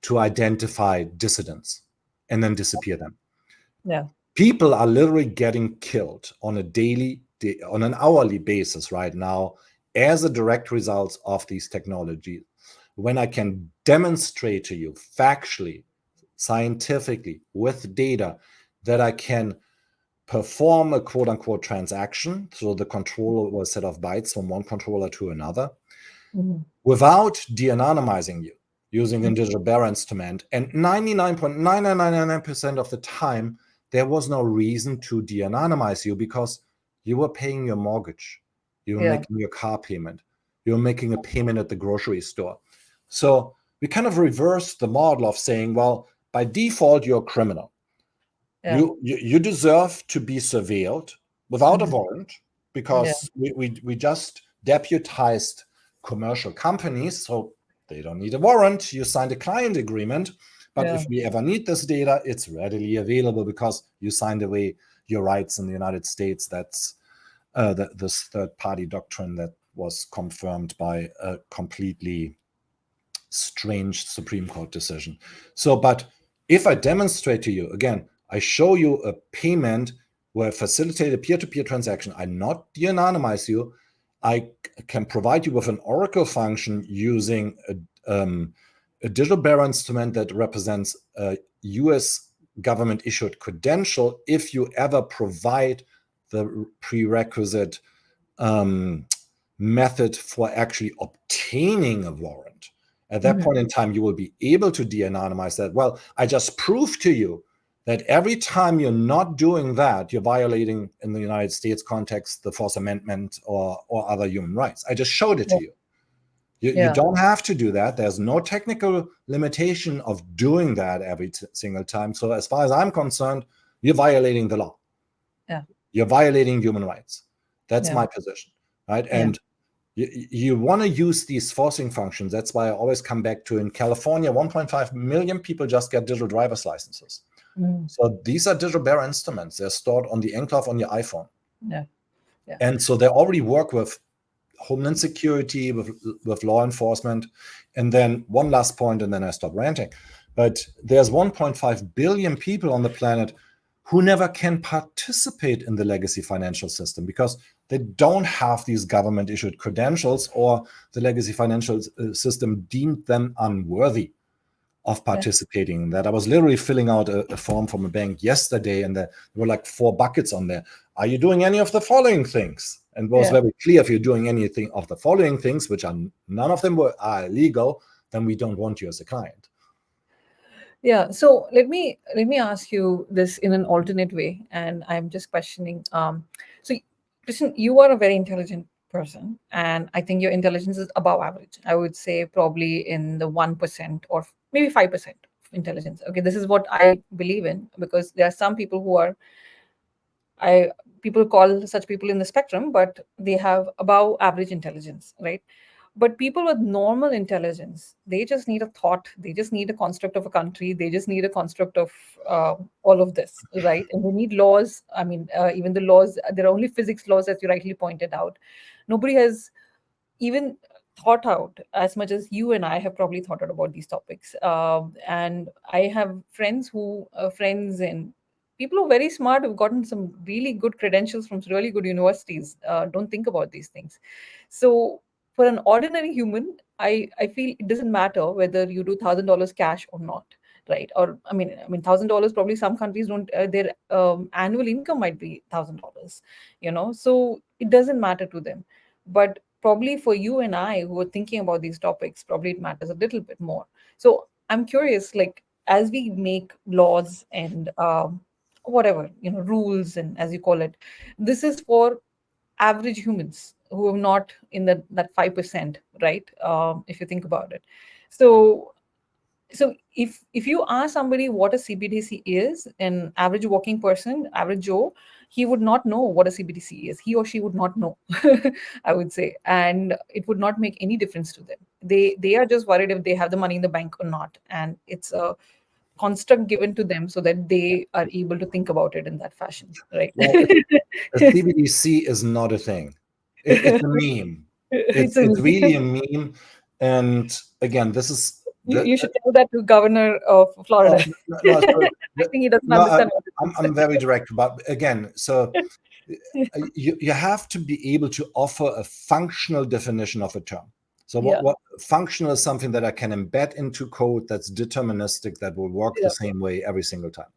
to identify dissidents and then disappear them. People are literally getting killed on an hourly basis right now as a direct result of these technologies. When I can demonstrate to you factually, scientifically, with data, that I can perform a quote unquote transaction, so the controller was a set of bytes from one controller to another, without de-anonymizing you using a digital bearer instrument, and 99.9999% of the time, there was no reason to de-anonymize you because you were paying your mortgage, you were making your car payment, you were making a payment at the grocery store. So we kind of reversed the model of saying, well, by default, you're a criminal. You deserve to be surveilled without a warrant because we just deputized commercial companies, so they don't need a warrant. You signed a client agreement, but if we ever need this data, it's readily available because you signed away your rights in the United States. That's this third-party doctrine that was confirmed by a completely strange Supreme Court decision. So, but if I demonstrate to you, again, I show you a payment where I facilitate a peer-to-peer transaction, I not de-anonymize you, I can provide you with an Oracle function using a digital bearer instrument that represents a US government-issued credential if you ever provide the prerequisite method for actually obtaining a warrant. At that point in time, you will be able to de-anonymize that. Well, I just proved to you that every time you're not doing that, you're violating, in the United States context, the Fourth Amendment or other human rights. I just showed it to you. You don't have to do that. There's no technical limitation of doing that every single time. So as far as I'm concerned, you're violating the law. You're violating human rights. That's my position, right? And you want to use these forcing functions. That's why I always come back to, in California, 1.5 million people just get digital driver's licenses. So these are digital bearer instruments. They're stored on the enclave on your iPhone. And so they already work with Homeland Security, with law enforcement. And then one last point, and then I stop ranting. But there's 1.5 billion people on the planet who never can participate in the legacy financial system because they don't have these government-issued credentials, or the legacy financial system deemed them unworthy of participating in that. I was literally filling out a form from a bank yesterday, and there were like 4 buckets on there. Are you doing any of the following things? And it was very clear, if you're doing anything of the following things, which are none of them are illegal, then we don't want you as a client. Yeah. So let me ask you this in an alternate way, and I'm just questioning. So, Christian, you are a very intelligent person, and I think your intelligence is above average. I would say probably in the 1% or maybe 5% of intelligence. Okay, this is what I believe in, because there are some people who are, I people call such people in the spectrum, but they have above average intelligence, right? But people with normal intelligence, they just need a thought, they just need a construct of a country, they just need a construct of all of this, right? And they need laws. I mean, even the laws, there are only physics laws, as you rightly pointed out. Nobody has even thought out as much as you and I have probably thought out about these topics. And I have friends and people who are very smart, who've gotten some really good credentials from really good universities, don't think about these things. So for an ordinary human, I feel it doesn't matter whether you do $1,000 cash or not, right? Or I mean, $1,000, probably some countries don't. Their annual income might be $1,000, So it doesn't matter to them. But probably for you and I, who are thinking about these topics, probably it matters a little bit more. So I'm curious, like, as we make laws and whatever, rules, and as you call it, this is for average humans who are not in that 5%, right? If you think about it. So so if you ask somebody what a CBDC is, an average working person, average Joe, he would not know what a CBDC is. He or she would not know, I would say, and it would not make any difference to them. They are just worried if they have the money in the bank or not, and it's a construct given to them so that they are able to think about it in that fashion, right? Well, a CBDC is not a thing. It's a meme. It's It's a really a meme. And again, this is you should tell that to Governor of oh, Florida. no, so I think he doesn't no, understand what it I'm very direct. But again, so is. you have to be able to offer a functional definition of a term. So Yeah, what functional is something that I can embed into code that's deterministic, that will work yeah, the same way every single time.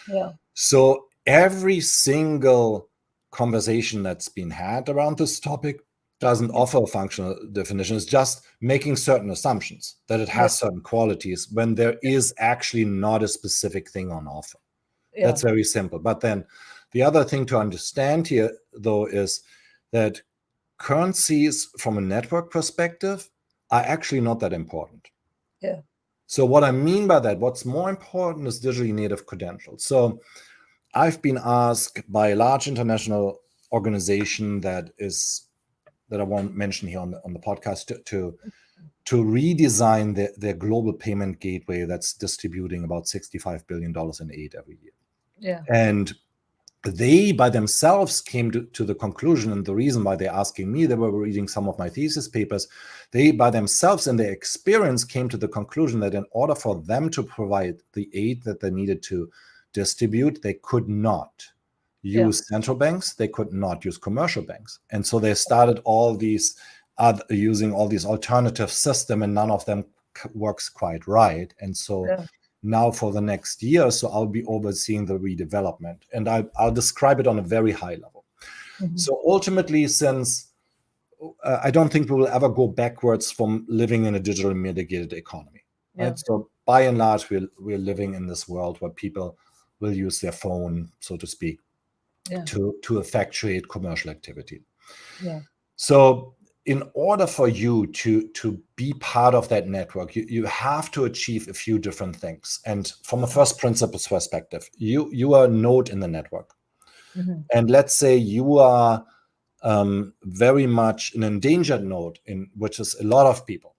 yeah, So every single conversation that's been had around this topic doesn't offer a functional definition. It's just making certain assumptions that it yeah, has certain qualities when there is actually not a specific thing on offer. yeah, That's very simple. But then the other thing to understand here, though, is that currencies from a network perspective are actually not that important. yeah, So what I mean by that, what's more important is digitally native credentials. So I've been asked by a large international organization that I won't mention here on the podcast to redesign their global payment gateway that's distributing about $65 billion in aid every year. yeah, And they by themselves came to the conclusion, and the reason why they're asking me, they were reading some of my thesis papers, they by themselves in their experience came to the conclusion that in order for them to provide the aid that they needed to distribute, they could not Yeah. use central banks, they could not use commercial banks. And so they started all these using all these alternative systems, and none of them works quite right. And so Yeah. now for the next year, so I'll be overseeing the redevelopment, and I'll describe it on a very high level. Mhm. So ultimately, since I don't think we will ever go backwards from living in a digitally mitigated economy, Yeah. right? So by and large, we're living in this world where people will use their phone, so to speak, Yeah. to effectuate commercial activity. Yeah. So in order for you to be part of that network, you have to achieve a few different things. And from a first principles perspective, you are a node in the network. Mhm. And let's say you are very much an endangered node, which is a lot of people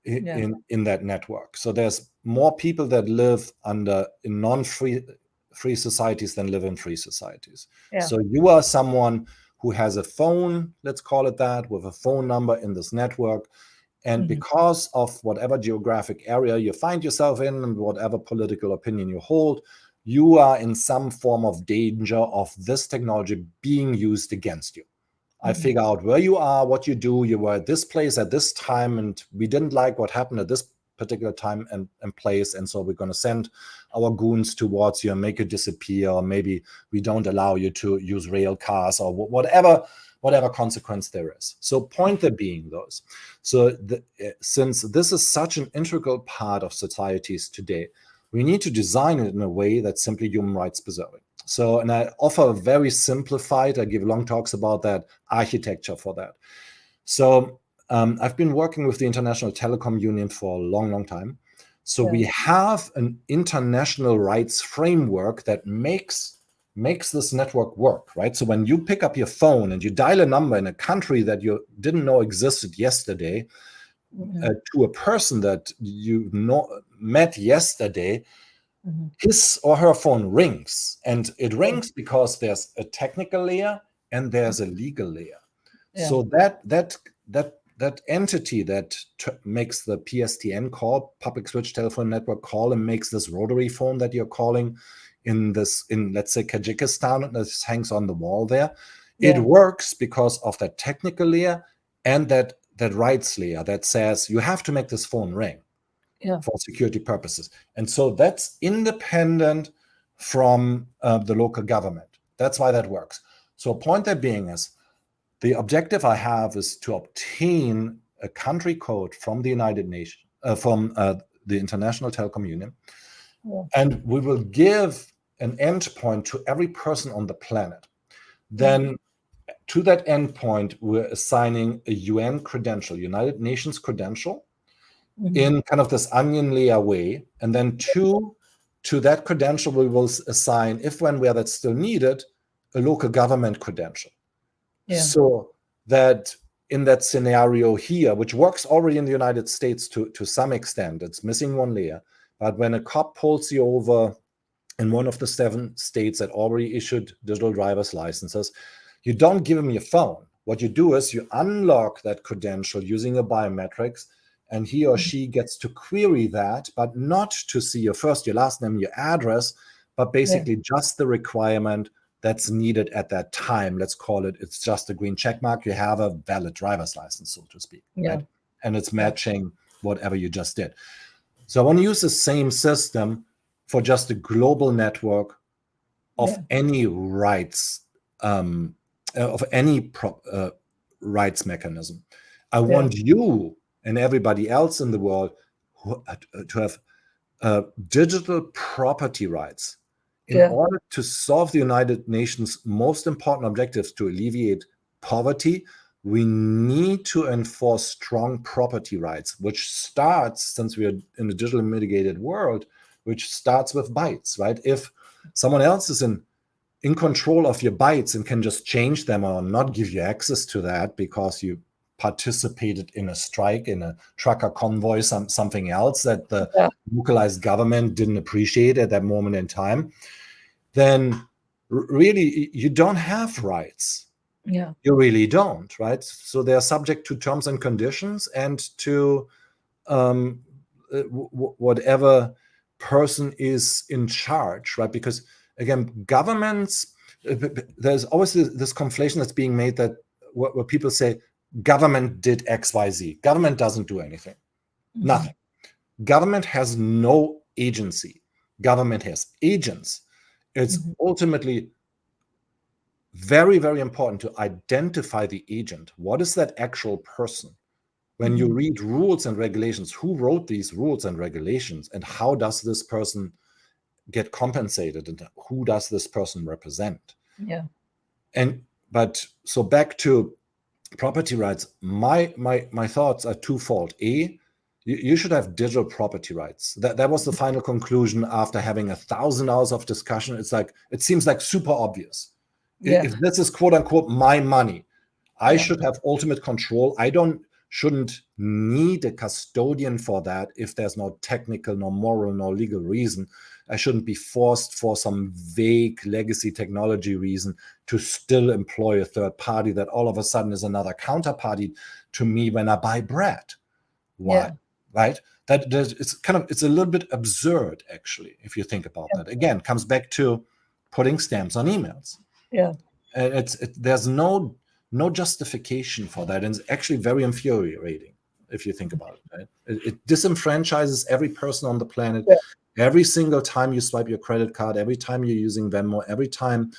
Yeah. in that network. So there's more people that live in non-free societies than live in free societies. Yeah. So you are someone who has a phone, let's call it that, with a phone number in this network. And Mhm. because of whatever geographic area you find yourself in and whatever political opinion you hold, you are in some form of danger of this technology being used against you. I Mhm. figure out where you are, what you do. You were at this place at this time, and we didn't like what happened at this particular time and place. And so we're going to send our goons towards you and make you disappear. Or maybe we don't allow you to use rail cars or whatever consequence there is. So point there being those. So since this is such an integral part of societies today, we need to design it in a way that's simply human rights preserving. So, and I offer a very simplified, I give long talks about that, architecture for that. So I've been working with the International Telecom Union for a long, long time. So Yeah. we have an international rights framework that makes this network work, right? So when you pick up your phone and you dial a number in a country that you didn't know existed yesterday, Mhm. to a person that you met yesterday, Mhm. his or her phone rings, and it Yeah. rings because there's a technical layer and there's a legal layer. Yeah. So that entity that makes the PSTN call, public switch telephone network call, and makes this rotary phone that you're calling in let's say Kyrgyzstan, that hangs on the wall there, it Yeah. works because of that technical layer and that rights layer that says you have to make this phone ring Yeah. for security purposes. And so that's independent from the local government. That's why that works. So point there being is, the objective I have is to obtain a country code from the United Nations, from the International Telecom Union, Yeah. and we will give an endpoint to every person on the planet. Yeah. Then to that endpoint, we're assigning a UN credential, United Nations credential, Mhm. in kind of this onion layer way. And then to that credential, we will assign, if, when, where that's still needed, a local government credential. Yeah. So that in that scenario here, which works already in the United States to some extent, it's missing one layer. But when a cop pulls you over in one of the 7 states that already issued digital driver's licenses, you don't give him your phone. What you do is you unlock that credential using a biometrics, and he or Mhm. she gets to query that, but not to see your first, your last name, your address, but Yeah. basically just the requirement that's needed at that time. Let's call it, it's just a green check mark. You have a valid driver's license, so to speak, Yeah. right? And it's Yeah. matching whatever you just did. So I want to use the same system for just a global network of Yeah. any rights, of any rights mechanism. I Yeah. want you and everybody else in the world to have digital property rights in Yeah. order to solve the United Nations' most important objectives to alleviate poverty. We need to enforce strong property rights, which starts, since we are in a digitally mitigated world, which starts with bytes, right? If someone else is in control of your bytes and can just change them or not give you access to that because you participated in a strike, in a trucker convoy, something else that the Yeah. localized government didn't appreciate at that moment in time, then really you don't have rights. Yeah. You really don't, right? So they're subject to terms and conditions and to um, whatever person is in charge, right? Because again, governments, there's always this conflation that's being made that where people say government did XYZ. Government doesn't do anything. Nothing. Government has no agency. Government has agents. It's ultimately very, very important to identify the agent. What is that actual person? When you read rules and regulations, who wrote these rules and regulations, and how does this person get compensated, and who does this person represent? Yeah. But so back to property rights, my thoughts are twofold. You should have digital property rights. That was the final conclusion after having 1,000 hours of discussion. It's like, it seems like super obvious. Yeah. If this is quote unquote my money, I Yeah. should have ultimate control. Shouldn't need a custodian for that if there's no technical, no moral, no legal reason. I shouldn't be forced for some vague legacy technology reason to still employ a third party that all of a sudden is another counterparty to me when I buy bread. Why? Yeah. Right? It's a little bit absurd, actually, if you think about that. Again, comes back to putting stamps on emails. Yeah. There's no justification for that, and it's actually very infuriating if you think about it. Right? It disenfranchises every person on the planet. Yeah. Every single time you swipe your credit card, every time you're using Venmo, every time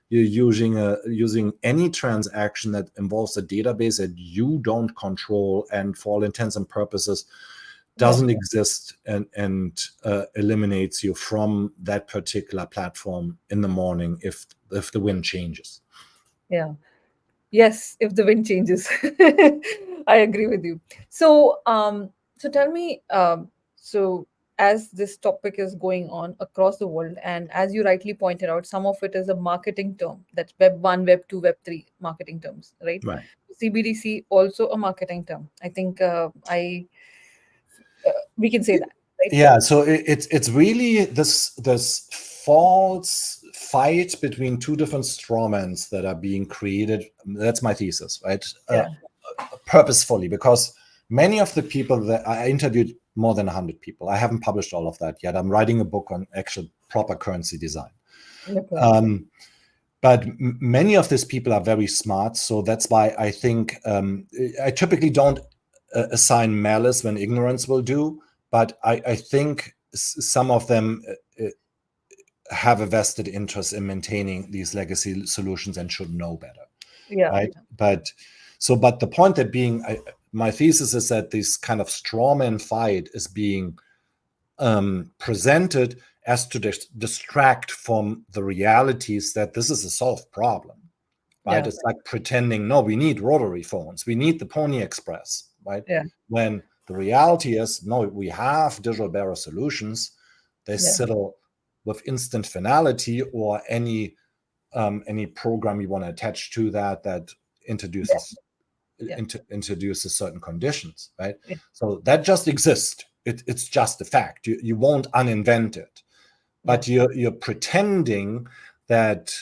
you're using any transaction that involves a database that you don't control and for all intents and purposes doesn't exist and eliminates you from that particular platform in the morning if the wind changes. Yeah. Yes, if the wind changes. I agree with you. So tell me, so as this topic is going on across the world, and as you rightly pointed out, some of it is a marketing term. That's Web 1, Web 2, Web 3 marketing terms, right? Right. CBDC also a marketing term. I think I we can say that, right? Yeah, so it's really this false fight between two different strawmans that are being created. That's my thesis, right? Yeah. Purposefully, because many of the people that I interviewed, more than 100 people. I haven't published all of that yet. I'm writing a book on actual proper currency design. Okay. But many of these people are very smart, so that's why I think I typically don't assign malice when ignorance will do. But I think some of them have a vested interest in maintaining these legacy solutions and should know better, Yeah. right? But the point that being, my thesis is that this kind of strawman fight is being presented as to distract from the realities that this is a solved problem, right? Yeah. It's like pretending, no, we need rotary phones, we need the Pony Express, right? Yeah. When the reality is, no, we have digital bearer solutions. They settle with instant finality or any program you want to attach to that introduces introduces certain conditions, right? Yeah. So that just exists. It's just a fact. You won't uninvent it, but you're pretending that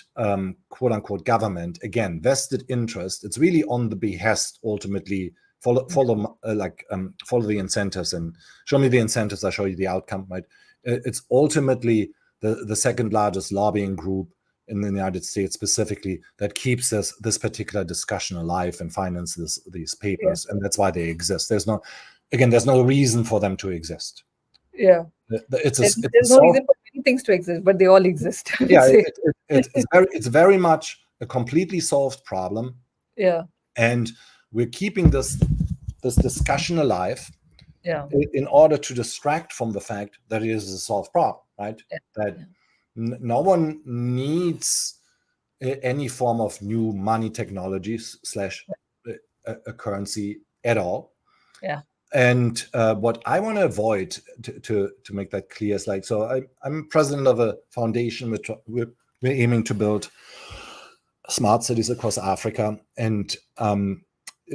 quote unquote government, again, vested interest. It's really on the behest. Ultimately, follow the incentives and show me the incentives. I show you the outcome. Right? It's ultimately the second largest lobbying group in the United States specifically that keeps this particular discussion alive and finances these papers, and that's why they exist. There's no reason for them to exist. Yeah. There's no reason for many things to exist, but they all exist. I would Yeah, say. it's very much a completely solved problem, Yeah. and we're keeping this discussion alive Yeah. in order to distract from the fact that it is a solved problem, right? Yeah. That no one needs any form of new money technologies slash a currency at all. Yeah. And what I want to avoid, to make that clear, is like, so I'm president of a foundation which we're aiming to build smart cities across Africa. And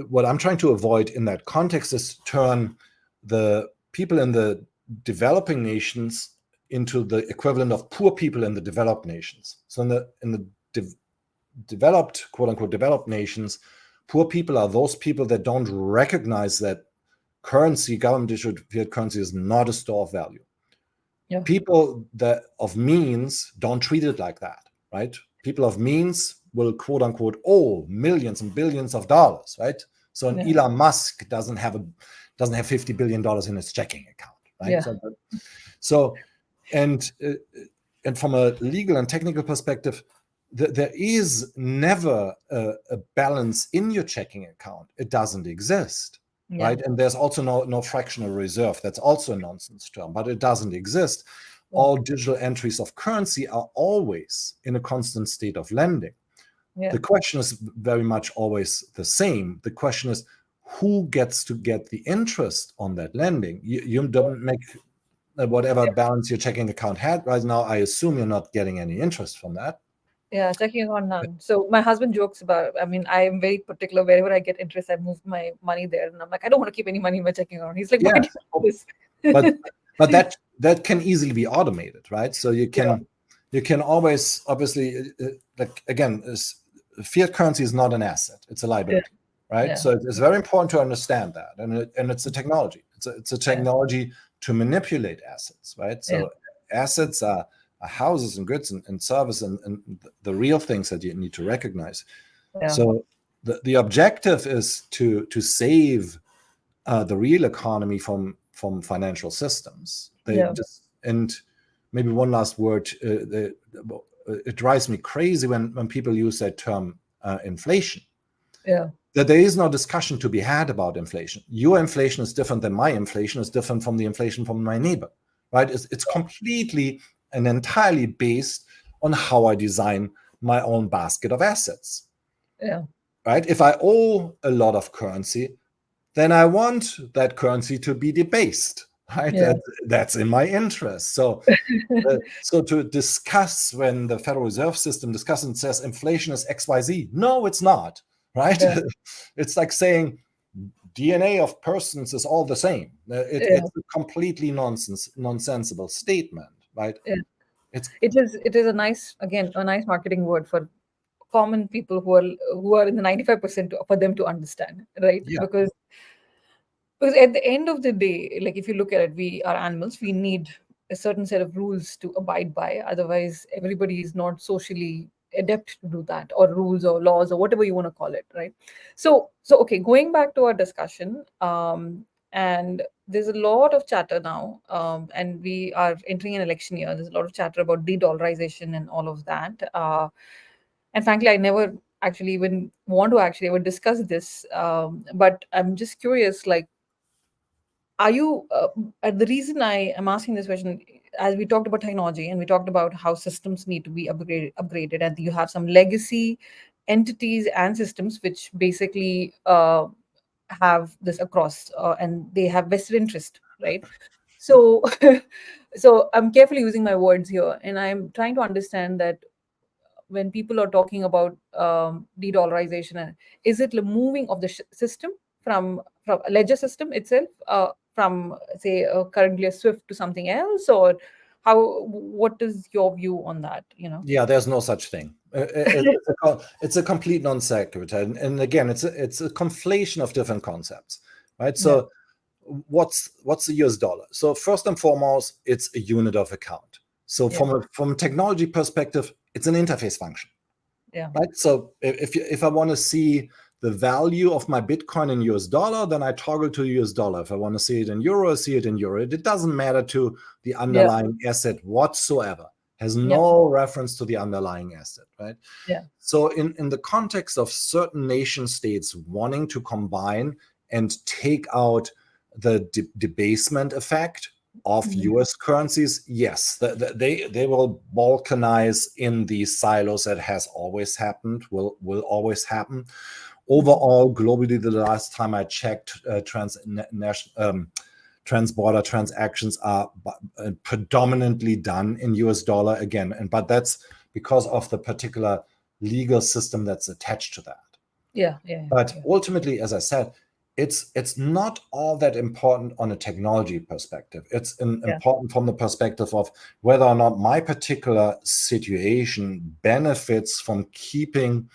what I'm trying to avoid in that context is turn the people in the developing nations into the equivalent of poor people in the developed nations. So in the developed, quote unquote, developed nations, poor people are those people that don't recognize that government issued fiat currency is not a store of value. Yeah. People that of means don't treat it like that, right? people of means will quote unquote owe millions and billions of dollars, right? So an Elon Musk doesn't have $50 billion in his checking account, right? So and from a legal and technical perspective, there is never a balance in your checking account. It doesn't exist, right? And there's also no fractional reserve. That's also a nonsense term, but it doesn't exist. All digital entries of currency are always in a constant state of lending. The question is very much always the same. The question is, who gets to get the interest on that lending? You don't make whatever balance your checking account had right now. I assume you're not getting any interest from that. Yeah, checking account none. So my husband jokes about, I mean, I am very particular. Wherever I get interest, I move my money there. And I'm like, I don't want to keep any money in my checking account. He's like, why do you do this? but that can easily be automated, right? So you can always, obviously, like again, fiat currency is not an asset; it's a liability, right? So it's very important to understand that, and it's a technology. It's a technology to manipulate assets, right? So assets are houses and goods and service and the real things that you need to recognize. So the objective is to save the real economy from financial systems. And maybe one last word. It drives me crazy when people use that term inflation. That there is no discussion to be had about inflation. Your inflation is different than my inflation is different from the inflation from my neighbor, right? It's completely and entirely based on how I design my own basket of assets. Right? If I owe a lot of currency, then I want that currency to be debased, right? That's in my interest. So, so to discuss when the Federal Reserve System discusses and says inflation is XYZ, no, it's not, right? It's like saying DNA of persons is all the same. It's a completely nonsensical statement, right? It is a nice marketing word for common people who are in the 95% for them to understand, right? Because at the end of the day, like if you look at it, we are animals. We need a certain set of rules to abide by. Otherwise, everybody is not socially adept to do that, or rules or laws or whatever you want to call it, right? So okay, going back to our discussion, and there's a lot of chatter now, and we are entering an election year. There's a lot of chatter about de-dollarization and all of that. And frankly, I never actually even want to actually ever discuss this. But I'm just curious, like, are you the reason I am asking this question, as we talked about technology and we talked about how systems need to be upgraded, and you have some legacy entities and systems which basically have this across, and they have vested interest, right? So so I'm carefully using my words here, and I'm trying to understand that when people are talking about de-dollarization, is it the moving of the system from a ledger system itself, from say currently a Swift to something else, or how? What is your view on that? Yeah, there's no such thing. It's a complete non sequitur, and again, it's a conflation of different concepts, right? So, what's the US dollar? So first and foremost, it's a unit of account. So from a technology perspective, it's an interface function, right? So if I want to see the value of my Bitcoin in US dollar, then I toggle to US dollar. If I want to see it in euro, I see it in euro. It doesn't matter to the underlying asset whatsoever. Has no reference to the underlying asset, right? So in the context of certain nation states wanting to combine and take out the debasement effect of US currencies, yes, they will balkanize in these silos. That has always happened, will always happen. Overall, globally, the last time I checked, trans-border transactions are predominantly done in US dollar again, but that's because of the particular legal system that's attached to that. But ultimately, as I said, it's not all that important on a technology perspective. It's important from the perspective of whether or not my particular situation benefits from keeping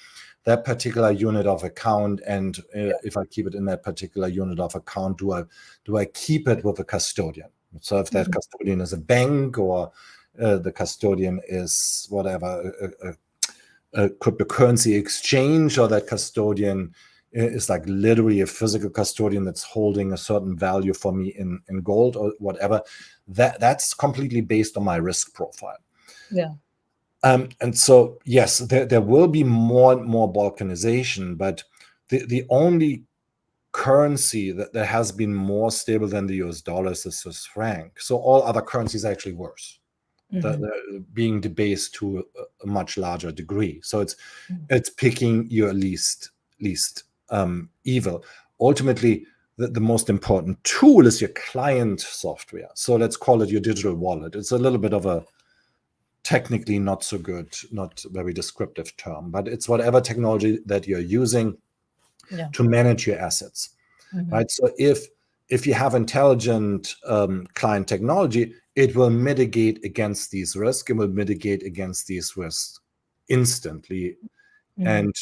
that particular unit of account, and if I keep it in that particular unit of account, do I keep it with a custodian? So if that custodian is a bank, or the custodian is whatever, a cryptocurrency exchange, or that custodian is like literally a physical custodian that's holding a certain value for me in gold or whatever, that's completely based on my risk profile. Yeah. And so, yes, there will be more and more balkanization, but the only currency that has been more stable than the US dollar is the Swiss franc. So all other currencies are actually worse. They're being debased to a much larger degree. So it's picking your least evil. Ultimately, the most important tool is your client software. So let's call it your digital wallet. It's a little bit of a technically not so good, not very descriptive term, but it's whatever technology that you're using to manage your assets, right? So if you have intelligent client technology, it will mitigate against these risks. It will mitigate against these risks instantly. And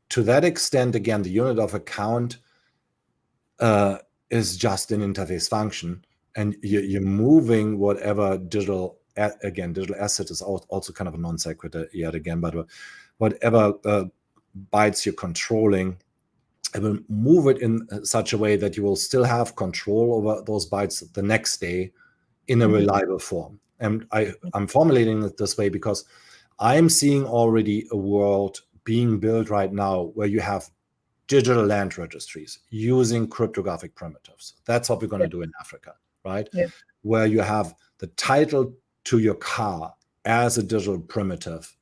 to that extent, again, the unit of account is just an interface function, and you're moving whatever digital asset is also kind of a non sequitur yet again, but whatever bytes you're controlling, it will move it in such a way that you will still have control over those bytes the next day in a reliable form. And I'm formulating it this way because I'm seeing already a world being built right now where you have digital land registries using cryptographic primitives. That's what we're going to do in Africa, right? Yeah. Where you have the title to your car as a digital primitive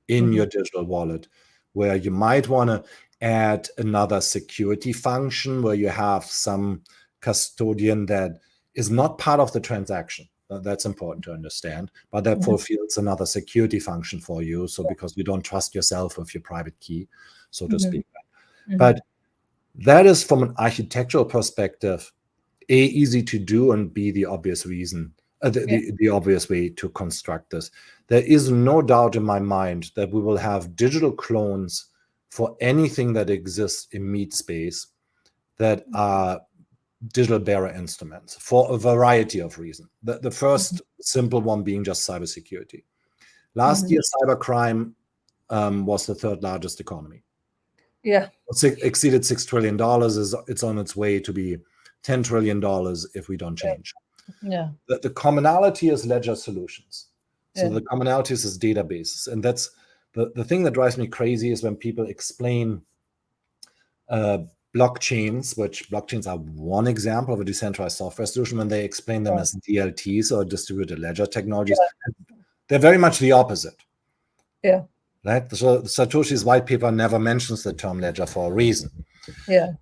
in your digital wallet, where you might want to add another security function where you have some custodian that is not part of the transaction. That's important to understand, but that fulfills another security function for you. So because you don't trust yourself with your private key, so to speak. But that is, from an architectural perspective, A, easy to do, and B, the obvious reason, the obvious way to construct this. There is no doubt in my mind that we will have digital clones for anything that exists in meat space that are digital bearer instruments for a variety of reasons. The first simple one being just cybersecurity. Last year, cybercrime was the third largest economy. Yeah. Exceeded $6 trillion. It's on its way to be $10 trillion if we don't change. Yeah. The commonality is ledger solutions. So the commonality is databases. And that's the thing that drives me crazy is when people explain blockchains, which blockchains are one example of a decentralized software solution, when they explain them as DLTs or distributed ledger technologies. They're very much the opposite. Yeah. Right? So Satoshi's white paper never mentions the term ledger for a reason. Yeah.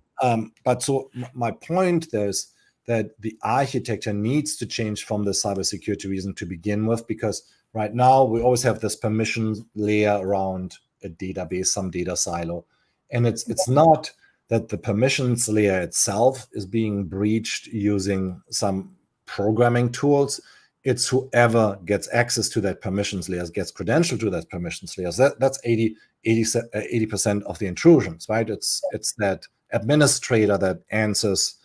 But so my point there is that the architecture needs to change from the cybersecurity reason to begin with, because right now we always have this permission layer around a database, some data silo. And it's not that the permissions layer itself is being breached using some programming tools. It's whoever gets access to that permissions layers, gets credential to that permissions layers. That's 80% of the intrusions, right? It's that administrator that answers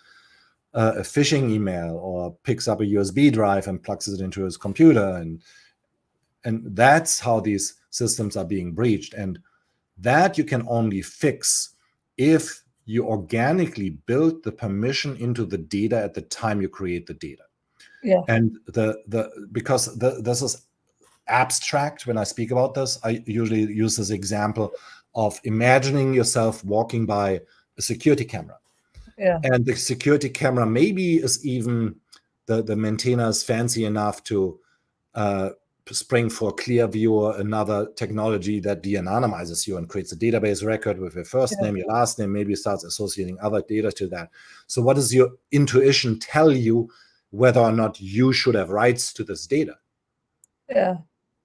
a phishing email or picks up a USB drive and plugs it into his computer. And that's how these systems are being breached. And that you can only fix if you organically build the permission into the data at the time you create the data. Yeah. And because this is abstract when I speak about this, I usually use this example of imagining yourself walking by a security camera. Yeah. And the security camera maybe is even the maintainer is fancy enough to spring for Clearview or another technology that de-anonymizes you and creates a database record with your first name, your last name, maybe starts associating other data to that. So what does your intuition tell you whether or not you should have rights to this data? Yeah.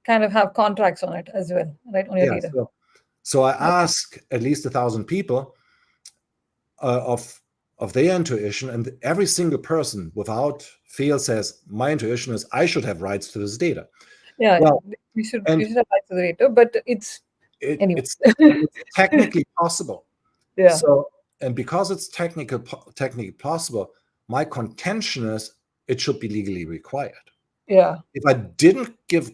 Kind of have contracts on it as well, right? On your data. So I ask at least 1,000 people of their intuition, and every single person without fail says, my intuition is I should have rights to this data. Yeah. Well, You should and have rights to the data, but it's anyway. it's technically possible. Yeah. So, and because it's technically possible, my contention is it should be legally required. Yeah. If I didn't give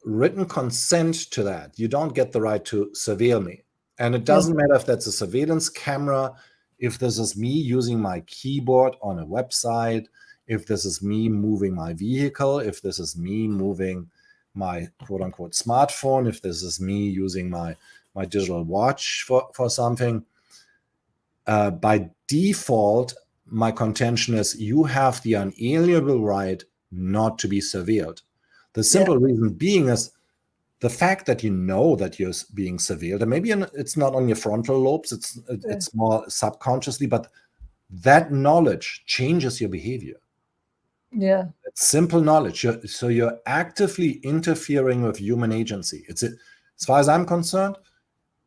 written consent to that, you don't get the right to surveil me. And it Yeah. doesn't matter if that's a surveillance camera, if this is me using my keyboard on a website, if this is me moving my vehicle, if this is me moving my quote unquote smartphone, if this is me using my digital watch for something. By default, my contention is you have the unalienable right not to be surveilled. The Yeah. simple reason being is the fact that you know that you're being surveilled, and maybe it's not on your frontal lobes, Yeah. it's more subconsciously, but that knowledge changes your behavior. Yeah. It's simple knowledge. So you're actively interfering with human agency. As far as I'm concerned,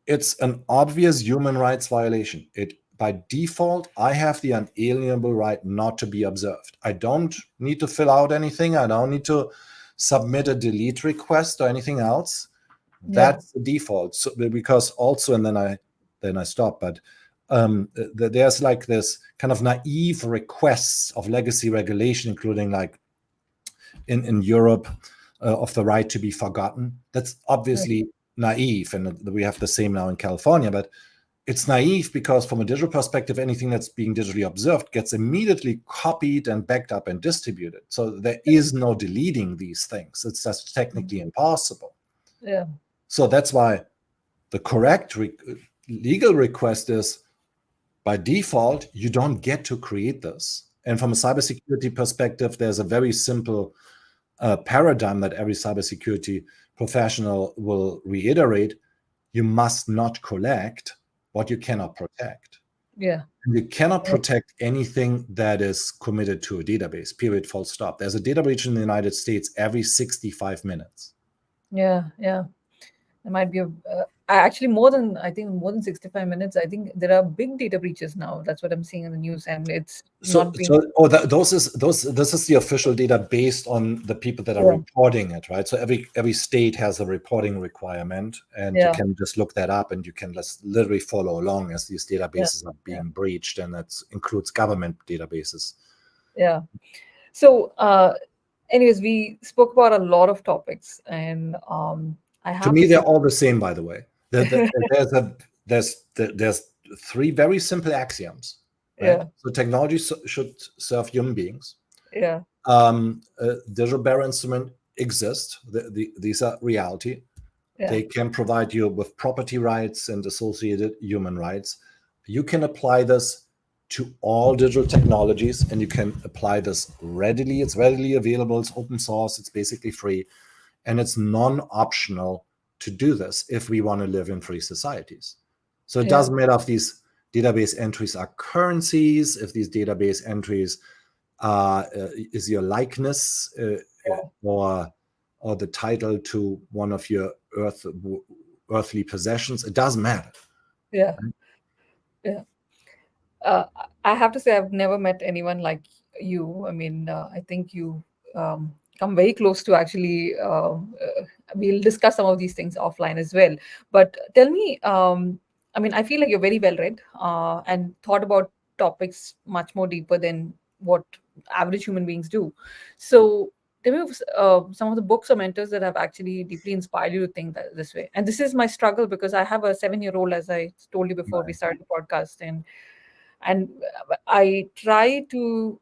it's an obvious human rights violation. By default, I have the unalienable right not to be observed. I don't need to fill out anything. I don't need to submit a delete request or anything else. Yeah. That's the default. So, because also, and then I stop. But there's like this kind of naive requests of legacy regulation, including like in Europe, of the right to be forgotten. That's Yeah. obviously naive, and we have the same now in California. But it's naive because, from a digital perspective, anything that's being digitally observed gets immediately copied and backed up and distributed. So there is no deleting these things. It's just technically impossible. Yeah. So that's why the correct legal request is, by default, you don't get to create this. And from a cybersecurity perspective, there's a very simple paradigm that every cybersecurity professional will reiterate. You must not collect what you cannot protect. Yeah. You cannot protect anything that is committed to a database, period, full stop. There's a data breach in the United States every 65 minutes. Yeah. Yeah. There might be actually more than 65 minutes. I think there are big data breaches now. That's what I'm seeing in the news, and it's So, not being. so oh, this is the official data based on the people that are Yeah. reporting it, right? So every state has a reporting requirement, and you Yeah. can just look that up, and you can just literally follow along as these Yeah. databases are Yeah. being breached, and that includes government databases. Yeah. So, anyways, we spoke about a lot of topics, and I To have me, to they're say, all the same, by the way. There's three very simple axioms, right? yeah. So technology should serve human beings. Yeah. Digital barrier instrument exist. These are reality. Yeah. They can provide you with property rights and associated human rights. You can apply this to all digital technologies, and you can apply this readily. It's readily available. It's open source. It's basically free, and it's non-optional to do this if we want to live in free societies. So it Yeah. doesn't matter if these database entries are currencies, if these database entries is your likeness, or the title to one of your earthly possessions. It doesn't matter. Yeah. Yeah. Uh, I have to say, I've never met anyone like you. I mean, I think you come very close to actually. We'll discuss some of these things offline as well. But tell me, I mean, I feel like you're very well read and thought about topics much more deeper than what average human beings do. So, tell me of, some of the books or mentors that have actually deeply inspired you to think this way. And this is my struggle because I have a 7-year-old, as I told you before we Right. started the podcast, and I try to.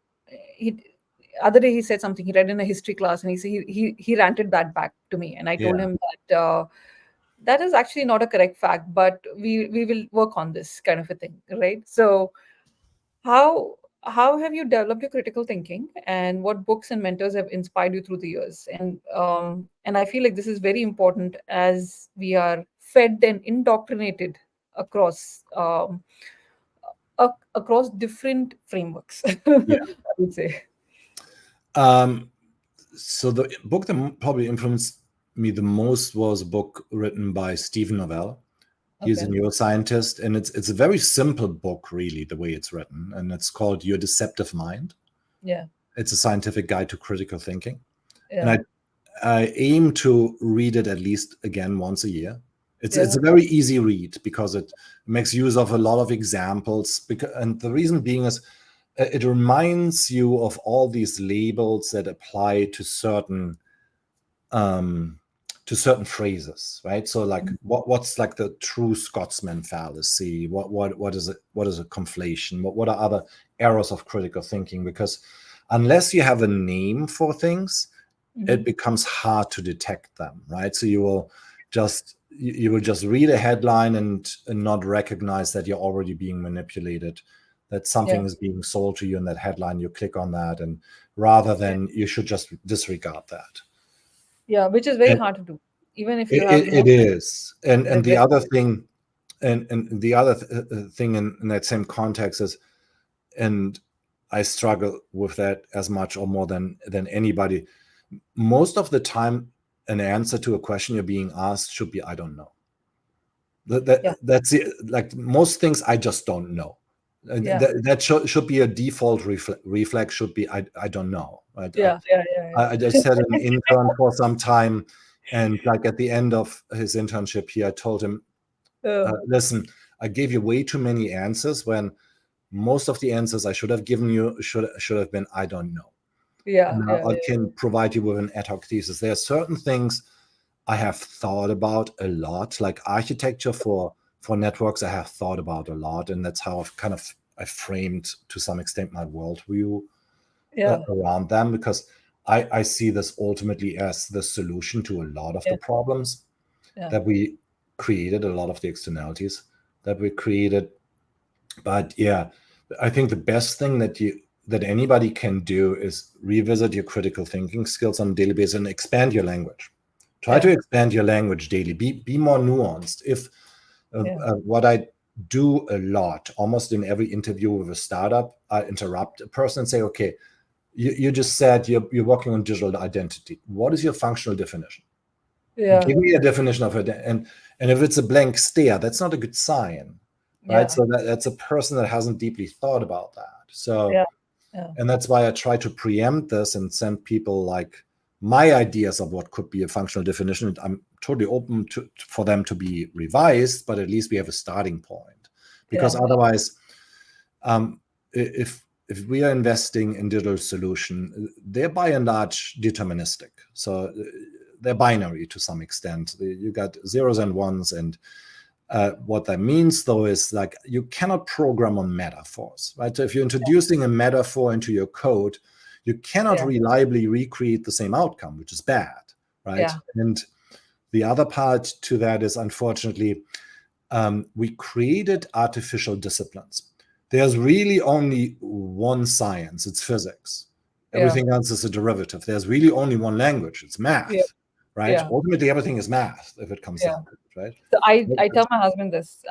He other day he said something. He read in a history class, and he ranted that back to me, and I told Yeah. him that that is actually not a correct fact, but we will work on this kind of a thing, right? So how how have you developed your critical thinking, and what books and mentors have inspired you through the years? And I feel like this is very important as we are fed and indoctrinated across across different frameworks. Yeah. I would say. Um, so the book that probably influenced me the most was a book written by Stephen Novell. He's a Okay. neuroscientist, and it's a very simple book, really, the way it's written, and it's called Your Deceptive Mind. Yeah. It's a scientific guide to critical thinking, and Yeah. I aim to read it at least again once a year. It's Yeah. a very easy read because it makes use of a lot of examples. And the reason being is it reminds you of all these labels that apply um, to certain phrases, right? So like Mhm. what's like the true Scotsman fallacy? What is it? What is a conflation? What are other errors of critical thinking? Because unless you have a name for things, it Mhm. becomes hard to detect them, right? So you will just read a headline and not recognize that you're already being manipulated, that something Yeah. is being sold to you in that headline. You click on that, and rather Yeah. than you should just disregard that. Yeah, which is very And hard to do, even if you have, it is. And the other regression. thing, and the other thing in that same context is, and I struggle with that as much or more than anybody. Most of the time, an answer to a question you're being asked should be, I don't know. Yeah. That's it. Like most things, I just don't know. Yeah. That should be a default reflex. Should be, I don't know. Right? Yeah. Yeah. Yeah. I just had an intern for some time, and like at the end of his internship here, I told him, Yeah. listen, I gave you way too many answers when most of the answers I should have given you should have been, I don't know. Yeah. Now Yeah. I Yeah. can provide you with an ad hoc thesis. There are certain things I have thought about a lot, like architecture for networks. I have thought about a lot, and that's how I framed to some extent my worldview Yeah. around them, because I see this ultimately as the solution to a lot of the Yeah. problems Yeah. that we created, a lot of the externalities that we created. But yeah, I think the best thing that anybody can do is revisit your critical thinking skills on a daily basis and expand your language. Try to Yeah. expand your language daily. Be more nuanced. If Yeah. what I do a lot, almost in every interview with a startup, I interrupt a person and say, "Okay, you just said you're working on digital identity. What is your functional definition? Yeah. Give me a definition of it." And if it's a blank stare, that's not a good sign, right? Yeah. So that's a person that hasn't deeply thought about that. So, Yeah. Yeah. and that's why I try to preempt this and send people like my ideas of what could be a functional definition. I'm totally open for them to be revised, but at least we have a starting point. Because Yeah. otherwise, if we are investing in digital solution, they're by and large deterministic. So they're binary to some extent. You got zeros and ones, and what that means, though, is like you cannot program on metaphors, right? So if you're introducing a metaphor into your code, you cannot Yeah. reliably recreate the same outcome, which is bad, right? Yeah. And the other part to that is, unfortunately, we created artificial disciplines. There's really only one science, it's physics. Yeah. Everything else is a derivative. There's really only one language, it's Yeah. math, right? Yeah. Ultimately, everything is math if it comes Yeah. down to it, right? So I tell my husband this,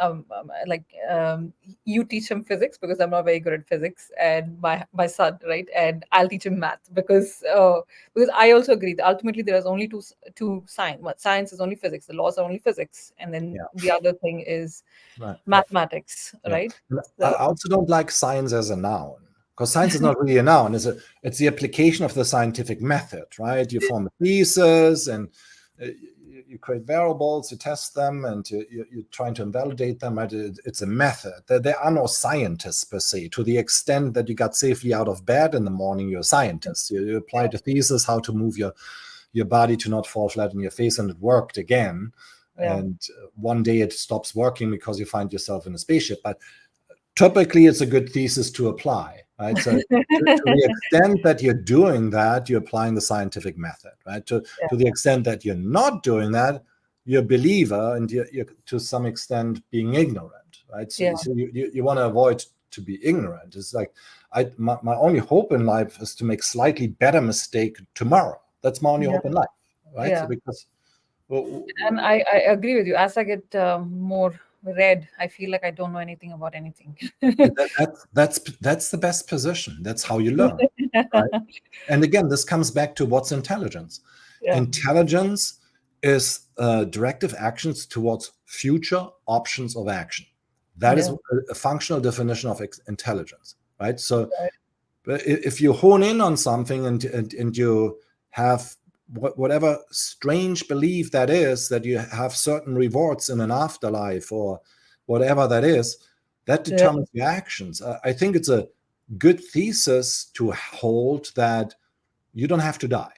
you teach him physics because I'm not very good at physics, and my son, right, and I'll teach him math because I also agree that ultimately there is only two science. What science is only physics, the laws are only physics, and then Yeah, the other thing is right. mathematics, Yeah. right? And I So also don't like science as a noun, because science is not really a noun. It's the application of the scientific method, right? You form a thesis, and you create variables, you test them, and you're trying to invalidate them. Right? It's a method. There are no scientists per se. To the extent that you got safely out of bed in the morning, you're a scientist. You applied a thesis how to move your body to not fall flat on your face, and it worked again. yeah, And one day it stops working because you find yourself in a spaceship. But typically, it's a good thesis to apply, right? So to the extent that you're doing that, you're applying the scientific method, right? To the extent that you're not doing that, you're a believer, and you're to some extent being ignorant, right? So, yeah, so you want to avoid to be ignorant. It's like my only hope in life is to make slightly better mistake tomorrow. That's my only yeah, hope in life, right? So yeah. because well, And I agree with you. As I get more read, I feel like I don't know anything about anything. that's the best position. That's how you learn, right? And again, this comes back to what's intelligence. Yeah, Intelligence is directive actions towards future options of action. That is yeah, a functional definition of intelligence, right? So right. if you hone in on something and you have whatever strange belief that is, that you have certain rewards in an afterlife or whatever that is, that Yeah, determines your actions. I think it's a good thesis to hold that you don't have to die.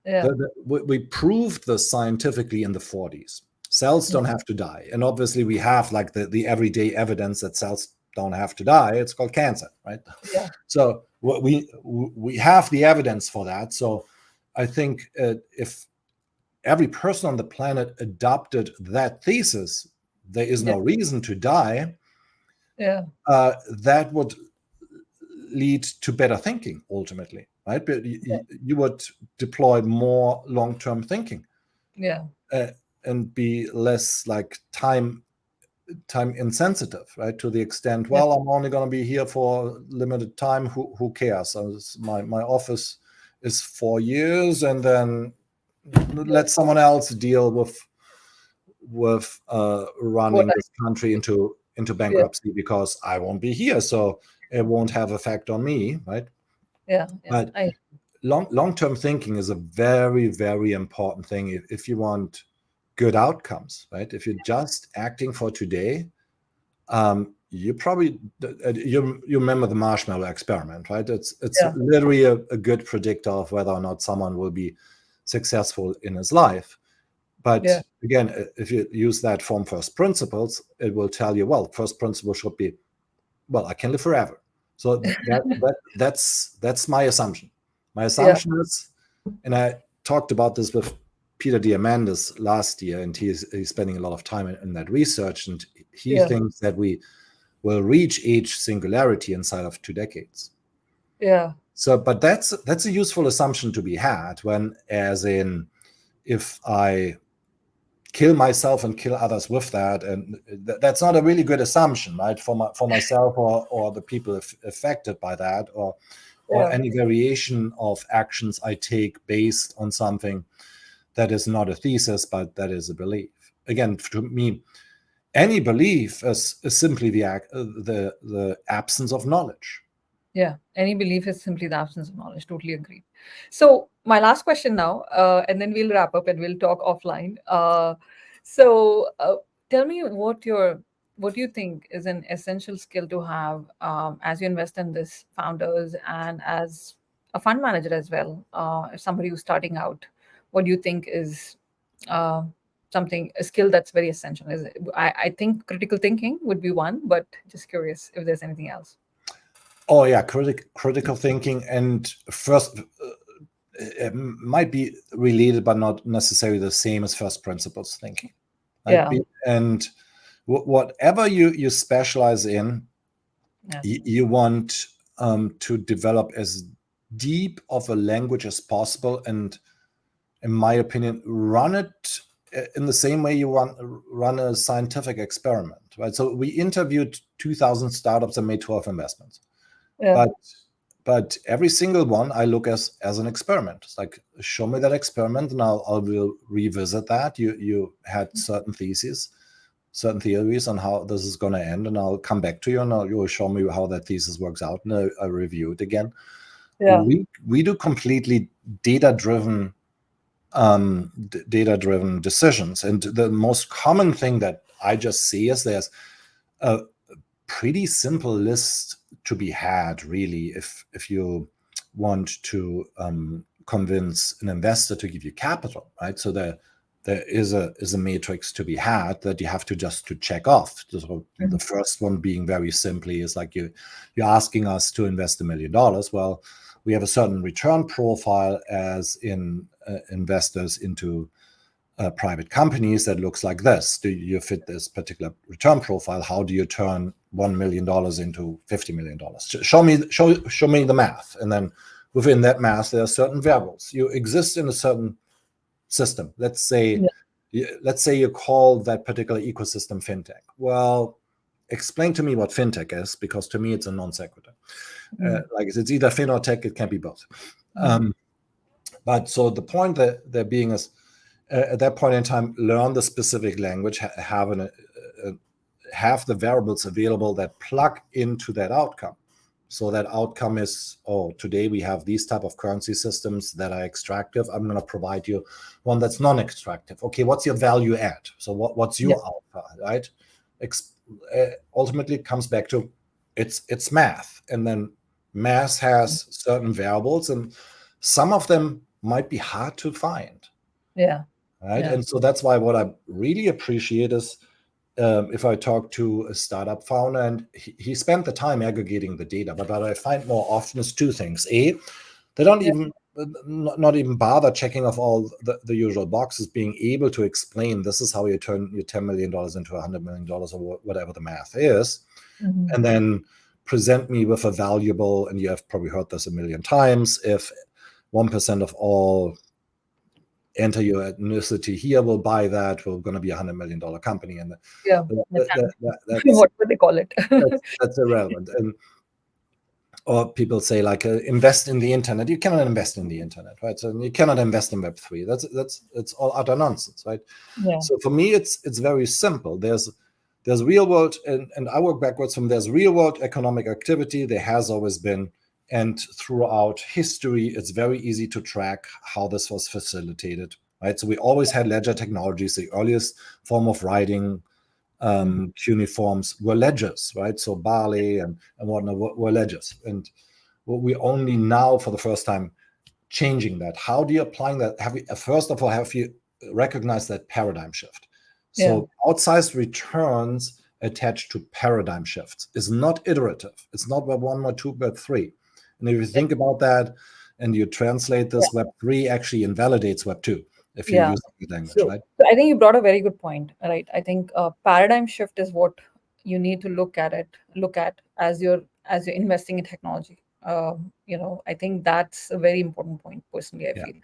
Yeah. We proved this scientifically in the 40s. Cells Yeah. don't have to die. And obviously we have like the everyday evidence that cells don't have to die. It's called cancer, right? Yeah. So we have the evidence for that. So I think if every person on the planet adopted that thesis, there is Yeah. no reason to die, Yeah. that would lead to better thinking ultimately, right? But you would deploy more long-term thinking Yeah. uh, and be less like time insensitive, right? To the extent, Yeah. well, I'm only going to be here for limited time. Who cares? So my office is 4 years, and then Yeah. let someone else deal with What running I, this country into yeah. bankruptcy because I won't be here, so it won't have effect on me, right? Yeah. Yeah. But long-term thinking is a very, very important thing if you want good outcomes, right? If you're just acting for today, you probably you remember the marshmallow experiment, right? It's Yeah. literally a good predictor of whether or not someone will be successful in his life. But Yeah. again, if you use that from first principles, it will tell you, well, first principle should be, well, I can live forever. So that's my assumption. My Yeah. assumption is, and I talked about this with Peter Diamandis last year, and he's spending a lot of time in that research, and he Yeah. thinks that we will reach age singularity inside of 2 decades. Yeah. So, but that's a useful assumption to be had when, as in, if I kill myself and kill others with that, and that's not a really good assumption, right, for myself or the people affected by that, or Yeah. any variation of actions I take based on something that is not a thesis but that is a belief. Again, to me, any belief is simply the absence of knowledge. Yeah, any belief is simply the absence of knowledge. Totally agree. So, my last question now, and then we'll wrap up and we'll talk offline. So, tell me what do you think is an essential skill to have as you invest in this founders and as a fund manager as well. If somebody who's starting out, what do you think is uh, something a skill that's very essential? I think critical thinking would be one, but just curious if there's anything else. Oh yeah, critical thinking, and first it might be related but not necessarily the same as first principles thinking, right? Yeah. And whatever you specialize in, Yeah. you want to develop as deep of a language as possible, and in my opinion, run it in the same way you run a scientific experiment, right? So we interviewed 2,000 startups and made 12 investments, Yeah. but every single one I look as an experiment. It's like, show me that experiment, and I will revisit that. You had certain theories on how this is going to end, and I'll come back to you and you will show me how that thesis works out, and I review it again. Yeah. We do completely data driven decisions, and the most common thing that I just see is there's a pretty simple list to be had, really, if you want to convince an investor to give you capital, right? So there is a matrix to be had that you have to just to check off. So the Mhm. first one being very simply is like you're asking us to invest $1 million. Well, we have a certain return profile as in investors into private companies that looks like this. Do you fit this particular return profile? How do you turn $1 million into $50 million? Show me the math, and then within that math there are certain variables. You exist in a certain system. Yeah. Let's say you call that particular ecosystem fintech. Well, explain to me what fintech is, because to me it's a non sequitur. Mm. Like it's either fin or tech. It can be both. Mm. But so the point that there being is, at that point in time, learn the specific language, have the variables available that plug into that outcome. So that outcome is, oh, today we have these type of currency systems that are extractive. I'm going to provide you one that's non-extractive. Okay, what's your value add? So what's Yeah. your alpha, right? Ultimately, it comes back to it's math, and then math has certain variables, and some of them might be hard to find. Yeah. Right. Yeah. And so that's why what I really appreciate is if I talk to a startup founder and he spent the time aggregating the data, but what I find more often is two things. A, they don't Yeah. even not even bother checking off all the usual boxes, being able to explain this is how you turn your $10 million into $100 million or whatever the math is, Mhm. and then present me with a valuable, and you have probably heard this a million times, if 1% of all enter your ethnicity here will buy that, we're going to be $100 million company. And Yeah. that's, What would they call it? that's irrelevant. And or people say like invest in the internet. You cannot invest in the internet, right? So you cannot invest in Web3. That's all utter nonsense, right? Yeah. So for me, it's very simple. There's real world, and I work backwards from there's real world economic activity. There has always been, and throughout history, it's very easy to track how this was facilitated, right? So we always had ledger technologies. The earliest form of writing cuneiforms were ledgers, right? So barley and whatnot were ledgers. And what we only now, for the first time, changing that. How do you applying that? First of all, have you recognized that paradigm shift? Yeah. So outsized returns attached to paradigm shifts is not iterative. It's not Web 1, Web 2, Web 3. And if you think about that and you translate this, Web 3 actually invalidates Web 2 if you Yeah. use the language, So, right? so I think you brought a very good point, right? I think paradigm shift is what you need to look at as you're investing in technology. I think that's a very important point. Personally, I Yeah. feel,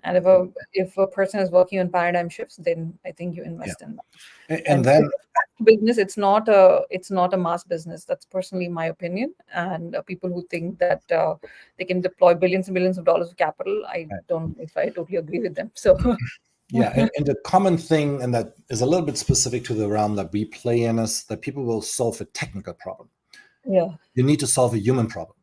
and if a person is working on paradigm shifts, then I think you Yeah. invest in that. And And then business, it's not a mass business. That's personally my opinion. And people who think that they can deploy billions and billions of dollars of capital, I don't know if I totally agree with them. So yeah, and the common thing, and that is a little bit specific to the realm that we play in, is that people will solve a technical problem. yeah, You need to solve a human problem.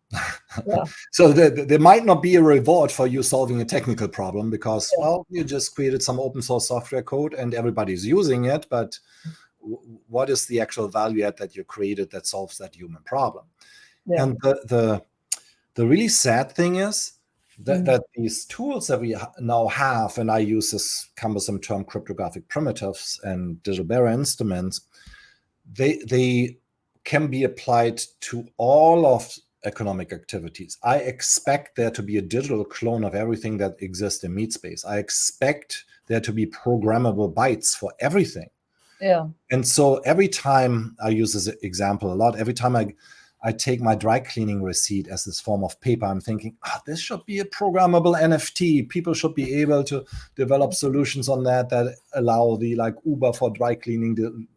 yeah, So there might not be a reward for you solving a technical problem because, yeah, well, you just created some open source software code and everybody's using it. But what is the actual value add that you created that solves that human problem? yeah. And the really sad thing is that, Mm. that these tools that we now have, and I use this cumbersome term cryptographic primitives and digital barrier instruments, they can be applied to all of economic activities. I expect there to be a digital clone of everything that exists in meat space. I expect there to be programmable bytes for everything. Yeah, And so every time I use this example a lot, every time I take my dry cleaning receipt as this form of paper, I'm thinking, this should be a programmable NFT. People should be able to develop solutions on that allow the like Uber for dry cleaning to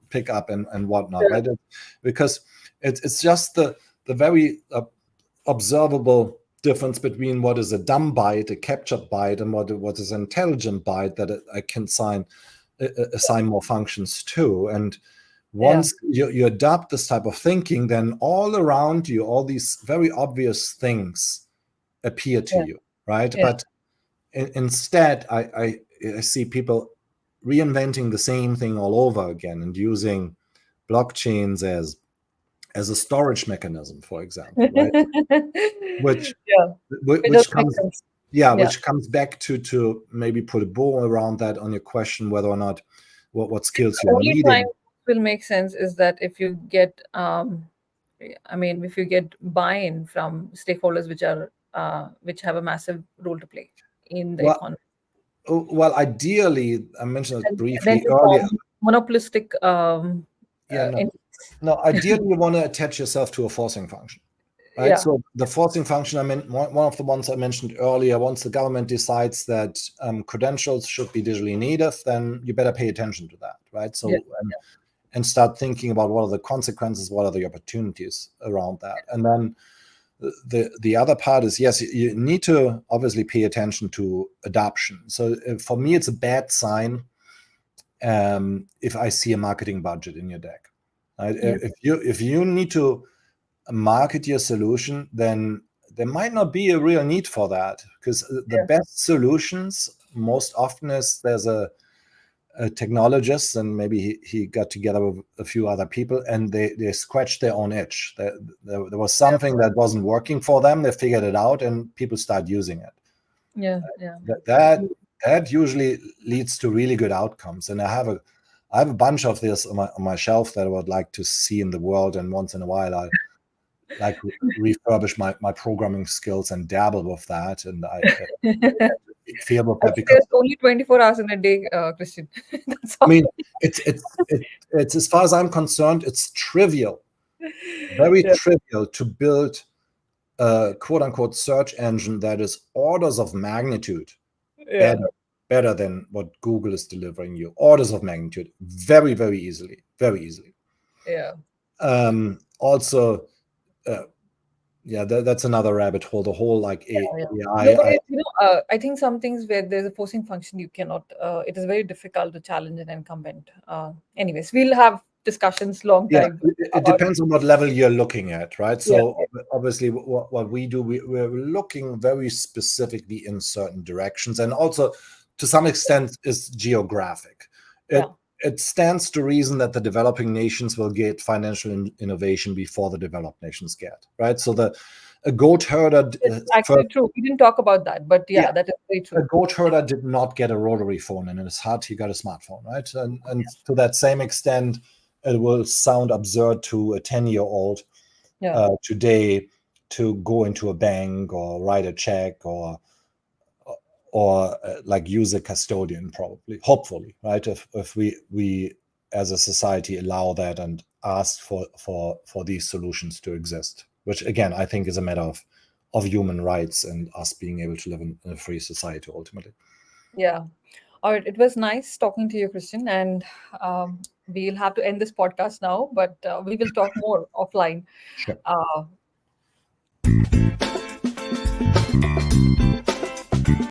pick up and whatnot, yeah, right? Because it's just the very observable difference between what is a dumb byte, a captured byte, and what is an intelligent byte that I can assign more functions to. And yeah, once you adopt this type of thinking, then all around you, all these very obvious things appear to yeah, you, right? yeah, But instead, I see people reinventing the same thing all over again and using blockchains as a storage mechanism, for example, right? Which yeah. It does which make comes sense. yeah, Yeah. which comes back to maybe put a bow around that on your question whether or not what skills The you're only time needing. it will make sense is that if you get, if you get buy-in from stakeholders which have a massive role to play in the Well, economy. ideally, I mentioned it And then briefly you earlier. form monopolistic Yeah, no, entities. no. Ideally, you want to attach yourself to a forcing function, right? Yeah, So the forcing function, I mean, one of the ones I mentioned earlier, once the government decides that credentials should be digitally native, then you better pay attention to that, right? yeah, So and start thinking about what are the consequences, what are the opportunities around that, and then the other part is, yes, you need to obviously pay attention to adoption. So for me, it's a bad sign if I see a marketing budget in your deck. Right? yeah, If you need to market your solution, then there might not be a real need for that, because the yeah, best solutions most often is there's a technologist, and maybe he got together with a few other people and they scratched their own itch. There was yeah, something that wasn't working for them. They figured it out and people start using it. Yeah, yeah. That that that usually leads to really good outcomes. And I have a bunch of this on my shelf that I would like to see in the world. And once in a while, I like refurbish my programming skills and dabble with that. And I feel with that because There's only 24 hours in a day, Christian. That's I all. mean it's as far as I'm concerned, it's trivial, very Yeah, trivial to build a quote unquote search engine that is orders of magnitude yeah, better better than what Google is delivering you. Orders of magnitude, very, very easily, very easily. yeah. Also, uh, yeah, that's another rabbit hole. The whole like Yeah. No, AI. but I think some things where there's a forcing function, you cannot. It is very difficult to challenge an incumbent. Anyways, we'll have discussions long Yeah, time it about. depends on what level you're looking at, right? Yeah, So obviously, what we do, we're looking very specifically in certain directions, and also to some extent is geographic. yeah. It stands to reason that the developing nations will get financial innovation before the developed nations get, right? So the a goat herder It's first, actually true. We didn't talk about that, but yeah, yeah, that is very a true. goat herder did not get a rotary phone in his hut. He got a smartphone, right? And to that same extent, it will sound absurd to a 10-year-old Yeah, today to go into a bank or write a check or like use a custodian, probably, hopefully, right? If we as a society allow that and ask for these solutions to exist, which again I think is a matter of human rights and us being able to live in a free society ultimately. yeah. All right. It was nice talking to you, Christian, and we'll have to end this podcast now, but we will talk more offline. Sure. Uh,